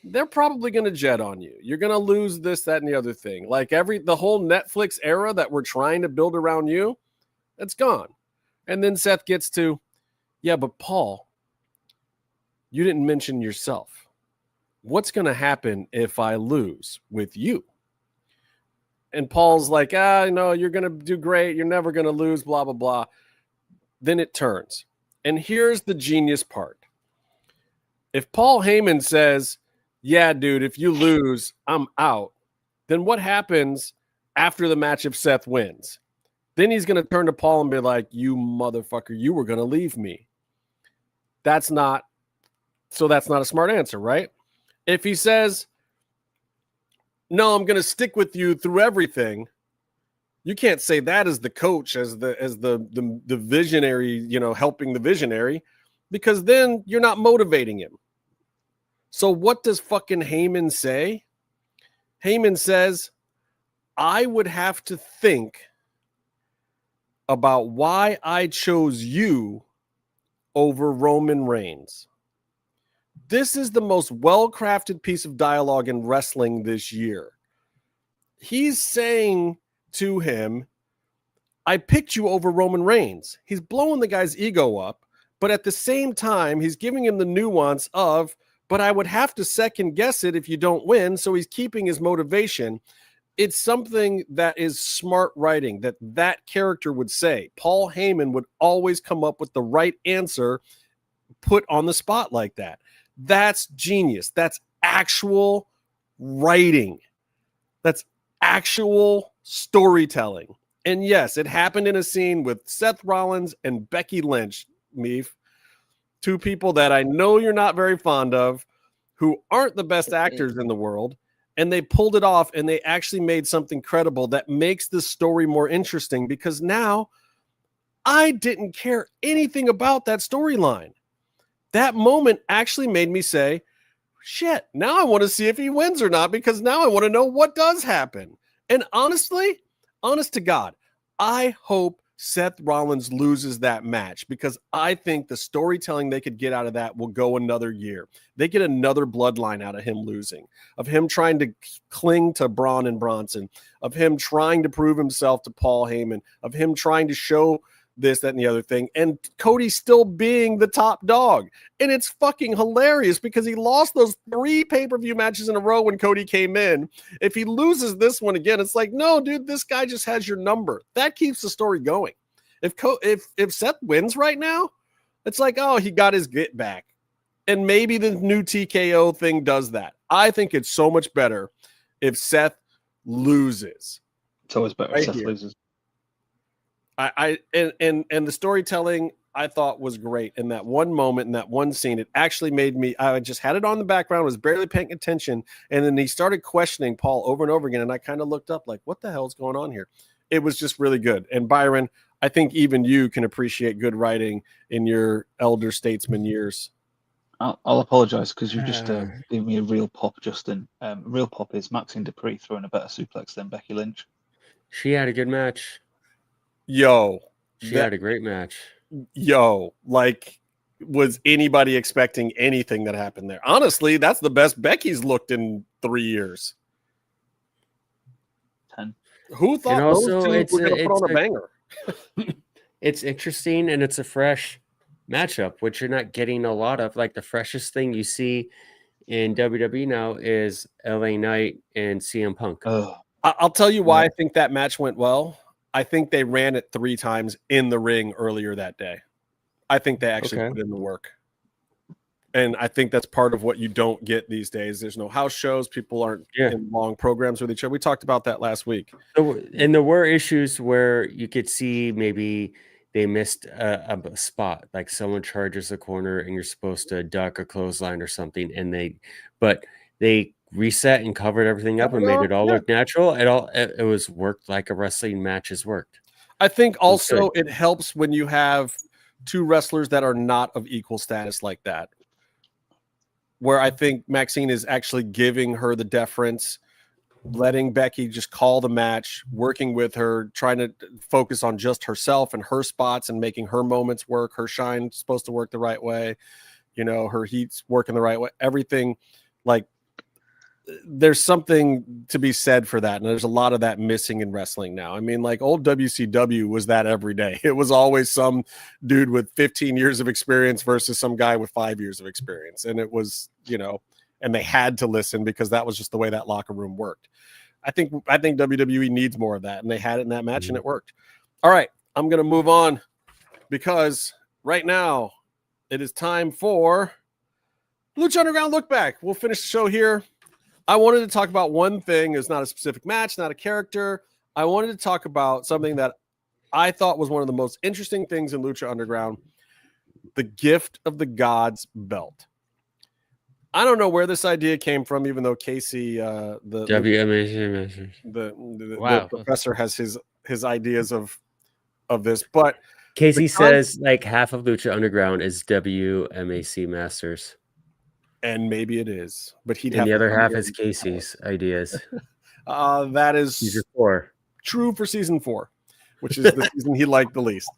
they're probably going to jet on you. You're going to lose this, that, and the other thing. Like the whole Netflix era that we're trying to build around you, that's gone. And then Seth gets to, yeah, but Paul, you didn't mention yourself. What's going to happen if I lose with you? And Paul's like, no, you're going to do great. You're never going to lose, blah, blah, blah. Then it turns. And here's the genius part. If Paul Heyman says, yeah, dude, if you lose, I'm out, then what happens after the match if Seth wins? Then he's going to turn to Paul and be like, you motherfucker, you were going to leave me. That's not a smart answer, right? If he says, no, I'm going to stick with you through everything, you can't say that as the coach, as the visionary, helping the visionary, because then you're not motivating him. So what does fucking Heyman say? Heyman says, I would have to think about why I chose you over Roman Reigns. This is the most well-crafted piece of dialogue in wrestling this year. He's saying to him, I picked you over Roman Reigns. He's blowing the guy's ego up, but at the same time, he's giving him the nuance of, but I would have to second guess it if you don't win. So he's keeping his motivation. It's something that is smart writing that character would say. Paul Heyman would always come up with the right answer put on the spot like that. That's genius. That's actual writing. That's actual storytelling. And yes, it happened in a scene with Seth Rollins and Becky Lynch, Meef. Two people that I know you're not very fond of, who aren't the best actors in the world, and they pulled it off, and they actually made something credible that makes the story more interesting, because now I didn't care anything about that storyline. That moment actually made me say, shit, now I want to see if he wins or not, because now I want to know what does happen. And honestly, honest to God, I hope Seth Rollins loses that match, because I think the storytelling they could get out of that will go another year. They get another bloodline out of him losing, of him trying to cling to Braun and Bronson, of him trying to prove himself to Paul Heyman, of him trying to show this, that, and the other thing, and Cody still being the top dog. And it's fucking hilarious because he lost those 3 pay-per-view matches in a row when Cody came in. If he loses this one again, it's like, no, dude, this guy just has your number. That keeps the story going. If Seth wins right now, it's like, oh, he got his get back. And maybe the new TKO thing does that. I think it's so much better if Seth loses. It's always better if Seth loses. And the storytelling I thought was great in that one moment, in that one scene. It actually made me, I just had it on the background, was barely paying attention, and then he started questioning Paul over and over again, and I kind of looked up like, what the hell's going on here? it was just really good. And Byron, I think even you can appreciate good writing in your elder statesman years. I'll apologise because you've just given me a real pop, Justin. Real pop is Maxine Dupree throwing a better suplex than Becky Lynch. She had a good match. Yo. She had a great match. Yo, like, was anybody expecting anything that happened there? Honestly, that's the best Becky's looked in 3 years. 10. Who thought those two were going to put on a banger? It's interesting, and it's a fresh matchup, which you're not getting a lot of. Like, the freshest thing you see in WWE now is LA Knight and CM Punk. I'll tell you why I think that match went well. I think they ran it 3 times in the ring earlier that day. I think they actually put in the work. And I think that's part of what you don't get these days. There's no house shows. People aren't in long programs with each other. We talked about that last week. And there were issues where you could see maybe they missed a spot, like someone charges a corner and you're supposed to duck a clothesline or something. But they reset and covered everything up and made it all look natural. It was worked like a wrestling match has worked. I think also it helps when you have 2 wrestlers that are not of equal status like that, where I think Maxine is actually giving her the deference, letting Becky just call the match, working with her, trying to focus on just herself and her spots and making her moments work. Her shine's supposed to work the right way. You know, her heat's working the right way. Everything, like, there's something to be said for that. And there's a lot of that missing in wrestling now. I mean, like, old WCW was that every day. It was always some dude with 15 years of experience versus some guy with 5 years of experience. And it was, you know, and they had to listen because that was just the way that locker room worked. I think WWE needs more of that. And they had it in that match and it worked. All right. I'm going to move on because right now it is time for Lucha Underground Look Back. We'll finish the show here. I wanted to talk about one thing. It's not a specific match, not a character. I wanted to talk about something that I thought was one of the most interesting things in Lucha Underground, the Gift of the Gods belt. I don't know where this idea came from, even though Casey, the professor, has his ideas of this. But Casey says like half of Lucha Underground is WMAC Masters. And maybe it is, but the other half is Casey's ideas. That is season 4. True for season 4, which is the season he liked the least.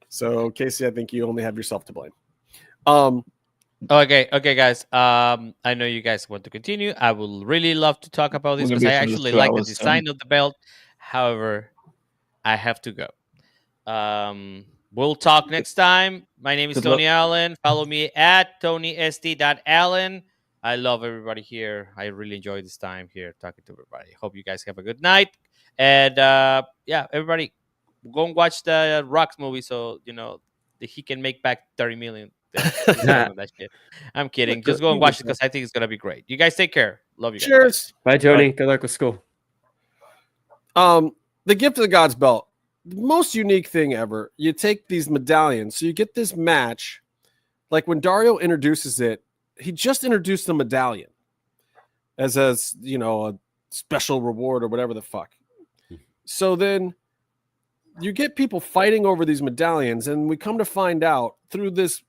So, Casey, I think you only have yourself to blame. Okay, guys. I know you guys want to continue. I would really love to talk about this because I actually like the design of the belt. However, I have to go. We'll talk next time. My name is Tony Allen. Follow me at TonySD.Allen. I love everybody here. I really enjoy this time here talking to everybody. Hope you guys have a good night. And everybody, go and watch the Rocks movie so you know he can make back $30 million. That shit. I'm kidding. Just go and watch it because I think it's gonna be great. You guys take care. Love you guys. Cheers. Bye, Tony. Good luck with school. The Gift of the Gods belt. The most unique thing ever. You take these medallions, so you get this match. Like when Dario introduces it, he just introduced the medallion as a special reward or whatever the fuck. So then you get people fighting over these medallions, and we come to find out through this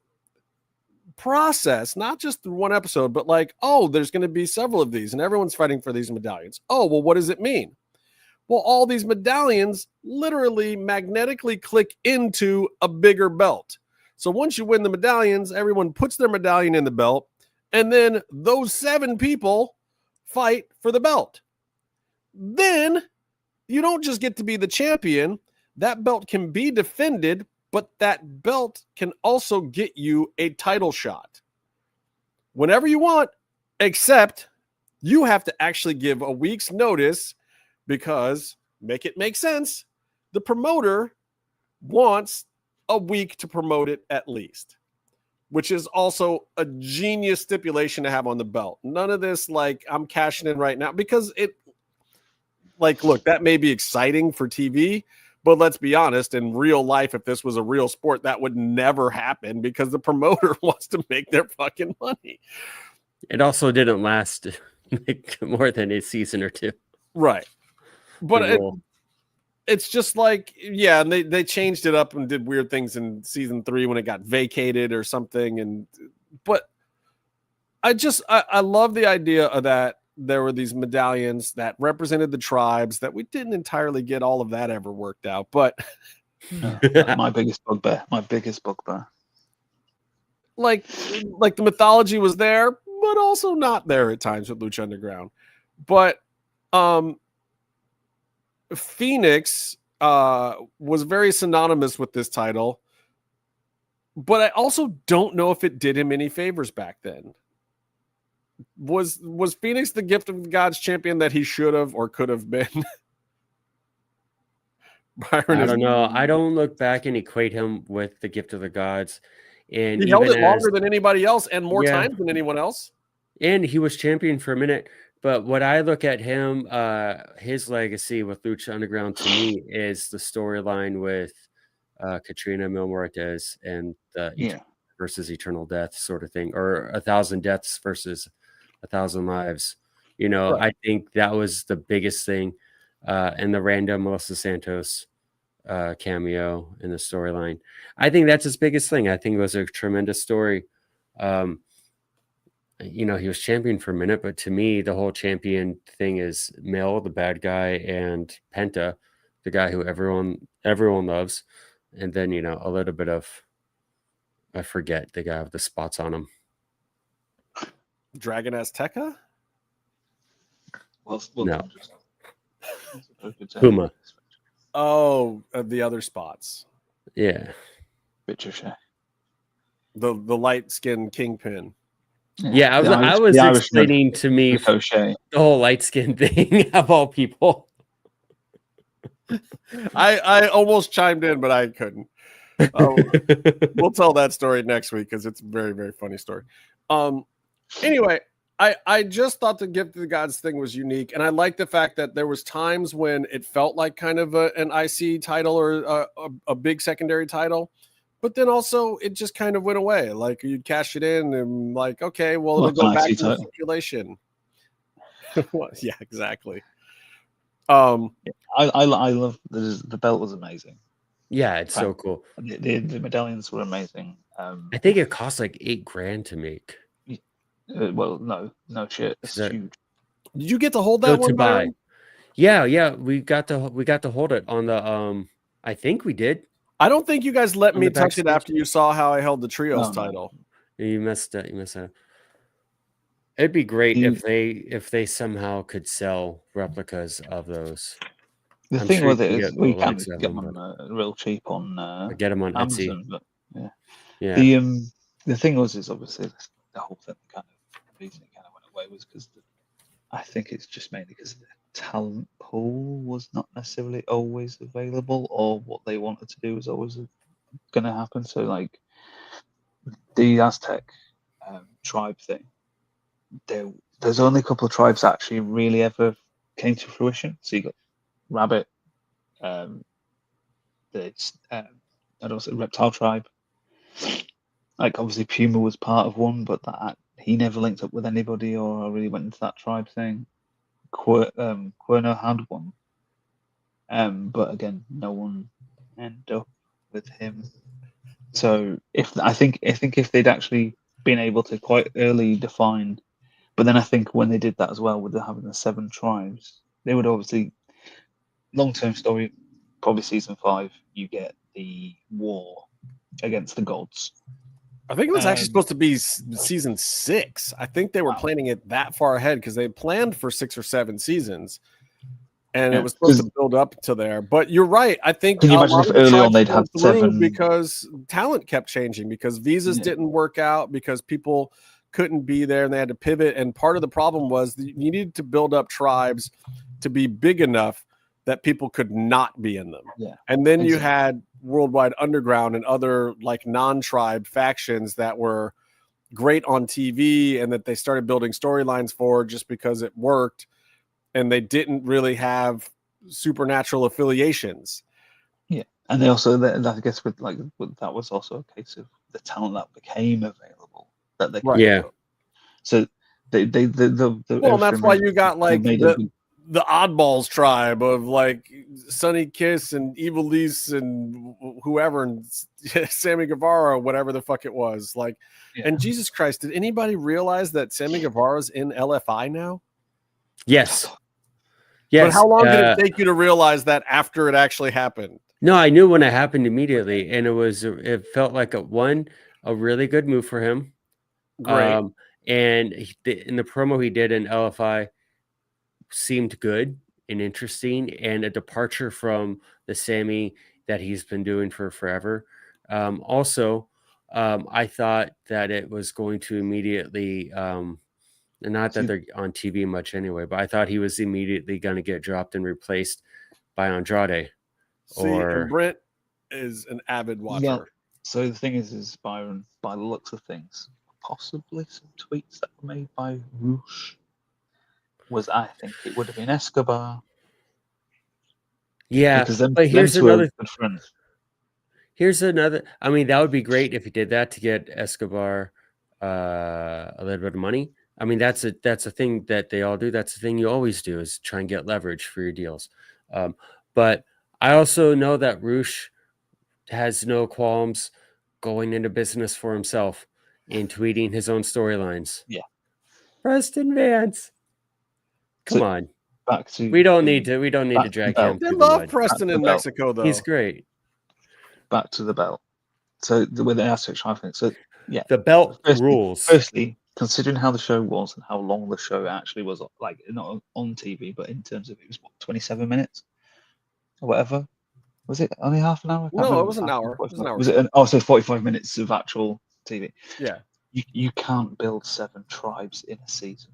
process, not just through one episode, but like, oh, there's going to be several of these, and everyone's fighting for these medallions. Oh, well, what does it mean? Well, all these medallions literally magnetically click into a bigger belt. So once you win the medallions, everyone puts their medallion in the belt, and then those 7 people fight for the belt. Then you don't just get to be the champion. That belt can be defended, but that belt can also get you a title shot whenever you want, except you have to actually give a week's notice. Because, make it make sense, the promoter wants a week to promote it at least, which is also a genius stipulation to have on the belt. None of this, like, I'm cashing in right now, because it, like, look, that may be exciting for TV, but let's be honest, in real life, if this was a real sport, that would never happen because the promoter wants to make their fucking money. It also didn't last like more than a season or 2. Right. But it's just like, yeah, and they changed it up and did weird things in season 3 when it got vacated or something. But I love the idea of that there were these medallions that represented the tribes, that we didn't entirely get all of that ever worked out. But my biggest bugbear. Like the mythology was there, but also not there at times with Lucha Underground. But Phoenix was very synonymous with this title, but I also don't know if it did him any favors back then. Was Phoenix the gift of God's champion that he should have or could have been? Byron, I don't know. I don't look back and equate him with the gift of the gods. And he held it longer than anybody else and more Yeah. times than anyone else. And he was champion for a minute. But what I look at him, his legacy with Lucha Underground to me is the storyline with Katrina Mil Muertes and versus Eternal Death sort of thing, or 1,000 deaths versus 1,000 lives. You know, Right. I think that was the biggest thing. And the random Melissa Santos cameo in the storyline. I think that's his biggest thing. I think it was a tremendous story. You know, he was champion for a minute, but to me, the whole champion thing is Mel, the bad guy, and Penta, the guy who everyone loves. And then, you know, a little bit of, I forget the guy with the spots on him. Dragon Azteca? No. Puma. Oh, the other spots. Yeah. Ricochet. The light-skinned kingpin. Yeah, I was explaining to me Ricochet. the whole light skin thing of all people. I almost chimed in, but I couldn't. We'll tell that story next week because it's a very, very funny story. Anyway, I just thought the gift of the gods thing was unique, and I like the fact that there was times when it felt like kind of an IC title or a big secondary title, but then also it just kind of went away. Like you'd cash it in and like, okay, well it'll go back to the stipulation. Well, yeah, exactly. I love the belt was amazing. Yeah, it's so cool. The medallions were amazing. I think it cost like $8,000 to make. Well, no shit. It's huge. Did you get to hold that one to buy? Byron? Yeah, we got to hold it on the I think we did. I don't think you guys let On me the touch it backstage. after you saw how I held the trios title. You missed it. It'd be great if they somehow could sell replicas of those. The I'm thing sure with you it can is get we the can likes of get them, them on real cheap on get them on Amazon, Etsy. but Yeah. The thing is obviously the whole thing kind of the reason it kind of went away was because I think it's just mainly because the talent pool was not necessarily always available, or what they wanted to do was always going to happen. So like the Aztec tribe thing, there's only a couple of tribes that actually really ever came to fruition. So you got Rabbit, the Reptile tribe. Like obviously Puma was part of one, but that he never linked up with anybody or really went into that tribe thing. Cuerno had one, but again, no one ended up with him. So I think if they'd actually been able to quite early define, but then I think when they did that as well with having the 7 tribes, they would obviously long-term story, probably season 5, you get the war against the gods. I think it was actually supposed to be season 6. I think they were planning it that far ahead because they planned for 6 or 7 seasons, and it was supposed to build up to there. But you're right. I think can you imagine if early on they'd had 7 because talent kept changing, because visas didn't work out, because people couldn't be there and they had to pivot. And part of the problem was you needed to build up tribes to be big enough that people could not be in them. Yeah. And then you had Worldwide Underground and other like non-tribe factions that were great on TV and that they started building storylines for just because it worked, and they didn't really have supernatural affiliations. Yeah. And they also, I guess that was also a case of the talent that became available that they could Right. So they well, that's why you got like the Oddballs tribe of like Sonny Kiss and Evil Lise and whoever and Sammy Guevara, whatever the fuck it was. Like, and Jesus Christ, did anybody realize that Sammy Guevara's in LFI now? Yes. Yes. But how long did it take you to realize that after it actually happened? No, I knew when it happened immediately, and it felt like a really good move for him. Great. And in the promo he did in LFI seemed good and interesting, and a departure from the Sammy that he's been doing for forever. Also, I thought that it was going to immediately, not that they're on TV much anyway, but I thought he was immediately going to get dropped and replaced by Andrade. And Brent is an avid watcher. Yeah. So the thing is Byron, by the looks of things, possibly some tweets that were made by Roosh I think it would have been Escobar. Yeah, because but here's another. Friends. Here's another. I mean, that would be great if he did that to get Escobar a little bit of money. I mean, that's a thing that they all do. That's the thing you always do, is try and get leverage for your deals. But I also know that Roosh has no qualms going into business for himself and tweeting his own storylines. Yeah. Preston Vance. Come on. Back to we don't need to drag him. They love Preston in Mexico, though. He's great. Back to the belt. So with the aspect, I think so. Yeah, the belt rules. Firstly, considering how the show was and how long the show actually was, like not on TV, but in terms of it was 27 minutes or whatever. Was it only half an hour? No, it was an hour. Was it? So 45 minutes of actual TV. Yeah. You can't build 7 tribes in a season.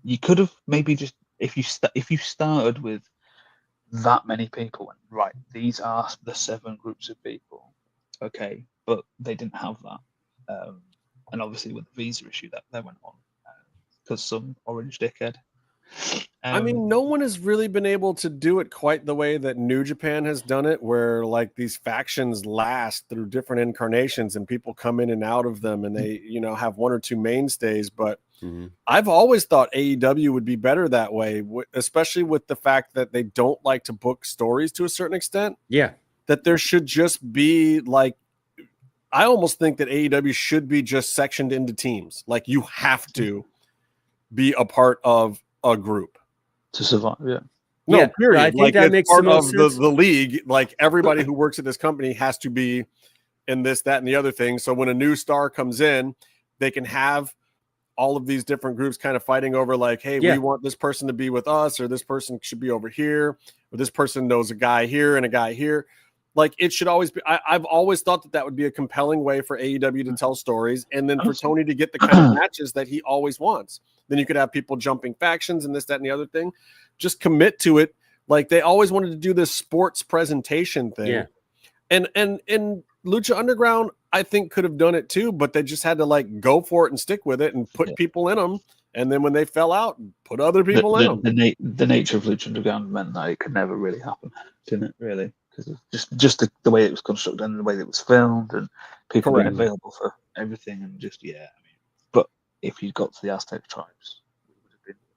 You could have maybe just if you started with that many people and right, these are the 7 groups of people, okay, but they didn't have that, and obviously with the visa issue that went on because some orange dickhead. I mean, no one has really been able to do it quite the way that New Japan has done it, where like these factions last through different incarnations and people come in and out of them and they, have 1 or 2 mainstays. But I've always thought AEW would be better that way, especially with the fact that they don't like to book stories to a certain extent. Yeah. That there should just be like, I almost think that AEW should be just sectioned into teams. Like you have to be a part of a group to survive. Yeah. No, period. I think that makes part the most of sense. the league. Like everybody who works at this company has to be in this, that, and the other thing. So when a new star comes in, they can have all of these different groups kind of fighting over like, hey, we want this person to be with us, or this person should be over here, or this person knows a guy here and a guy here. Like it should always be. I've always thought that would be a compelling way for AEW to tell stories, and then for Tony to get the kind of matches that he always wants. Then you could have people jumping factions and this, that, and the other thing. Just commit to it. Like they always wanted to do this sports presentation thing. Yeah. And Lucha Underground, I think, could have done it too, but they just had to like go for it and stick with it and put people in them. And then when they fell out, put other people in them. The nature of Lucha Underground meant that it could never really happen, didn't it? Really, because just the way it was constructed and the way it was filmed and people being available for everything and just but if you got to the Aztec tribes,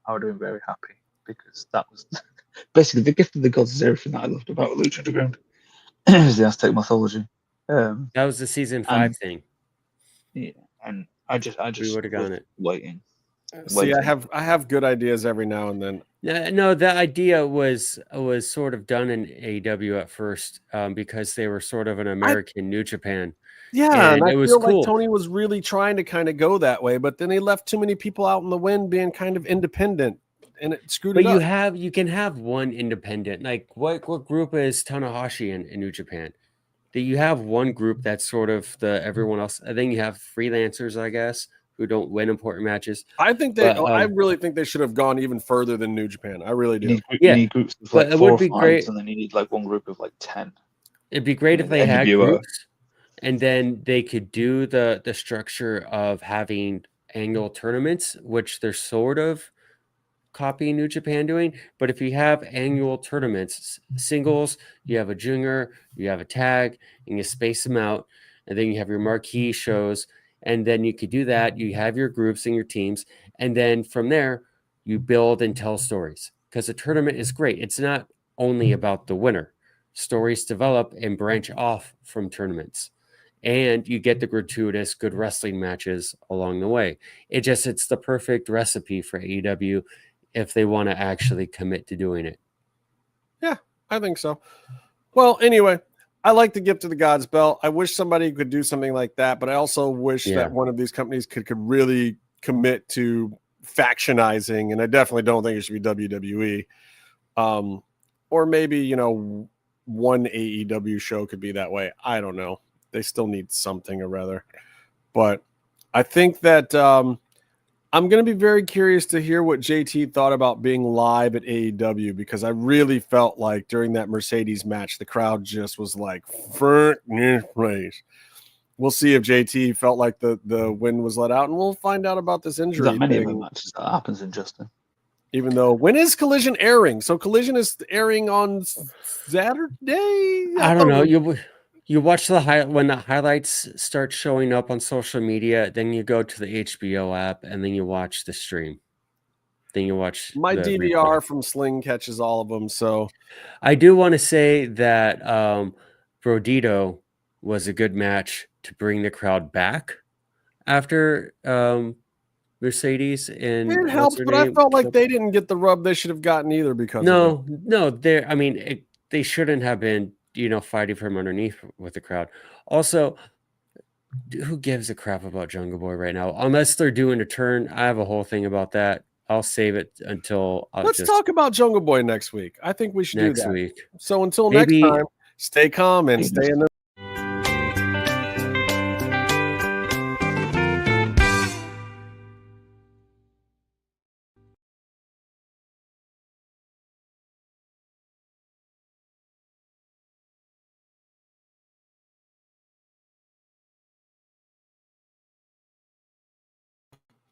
I would have been very happy because that was basically the gift of the gods is everything that I loved about Lucha Underground. Is the Aztec mythology. That was the season 5 thing. Yeah, and I just we would have gone it waiting. See, I have good ideas every now and then. No, the idea was sort of done in AEW at first because they were sort of an American New Japan. Yeah, and I it was feel cool. like Tony was really trying to kind of go that way, but then he left too many people out in the wind being kind of independent, and it screwed it up. But you can have one independent. Like what group is Tanahashi in New Japan? Do you have one group that's sort of the everyone else? I think you have freelancers, I guess, who don't win important matches. I think I really think they should have gone even further than New Japan. I really do. You need groups of like but it 4 would be or 5, great, and then you need like one group of like 10. It'd be great if they had groups, and then they could do the structure of having annual tournaments, which they're sort of copying New Japan doing. But if you have annual tournaments, singles, you have a junior, you have a tag, and you space them out, and then you have your marquee shows, and then you could do that. You have your groups and your teams, and then from there, You build and tell stories because a tournament is great. It's not only about the winner. Stories develop and branch off from tournaments, and you get the gratuitous good wrestling matches along the way. It's the perfect recipe for AEW if they want to actually commit to doing it. Yeah, I think so. Well, anyway, I like the gift of the God's belt. I wish somebody could do something like that, but I also wish that one of these companies could really commit to factionizing, and I definitely don't think it should be WWE. Or maybe, one AEW show could be that way. I don't know. They still need something or rather. But I think that I'm going to be very curious to hear what JT thought about being live at AEW, because I really felt like during that Mercedes match, the crowd just was like, front place. We'll see if JT felt like the wind was let out, and we'll find out about this injury. There's that many of the matches that happens in Justin. Even though, when is Collision airing? So Collision is airing on Saturday? I don't know. You watch when the highlights start showing up on social media, then you go to the HBO app, and then you watch the stream. Then you watch my the DVR replay. from Sling catches all of them. So I do want to say that Brodito was a good match to bring the crowd back after Mercedes and it helps, but I felt like they didn't get the rub they should have gotten either because no, they shouldn't have been, fighting from underneath with the crowd. Also, who gives a crap about Jungle Boy right now? Unless they're doing a turn. I have a whole thing about that. I'll save it until let's talk about Jungle Boy next week. I think we should do that week. So until next time, stay calm and stay in the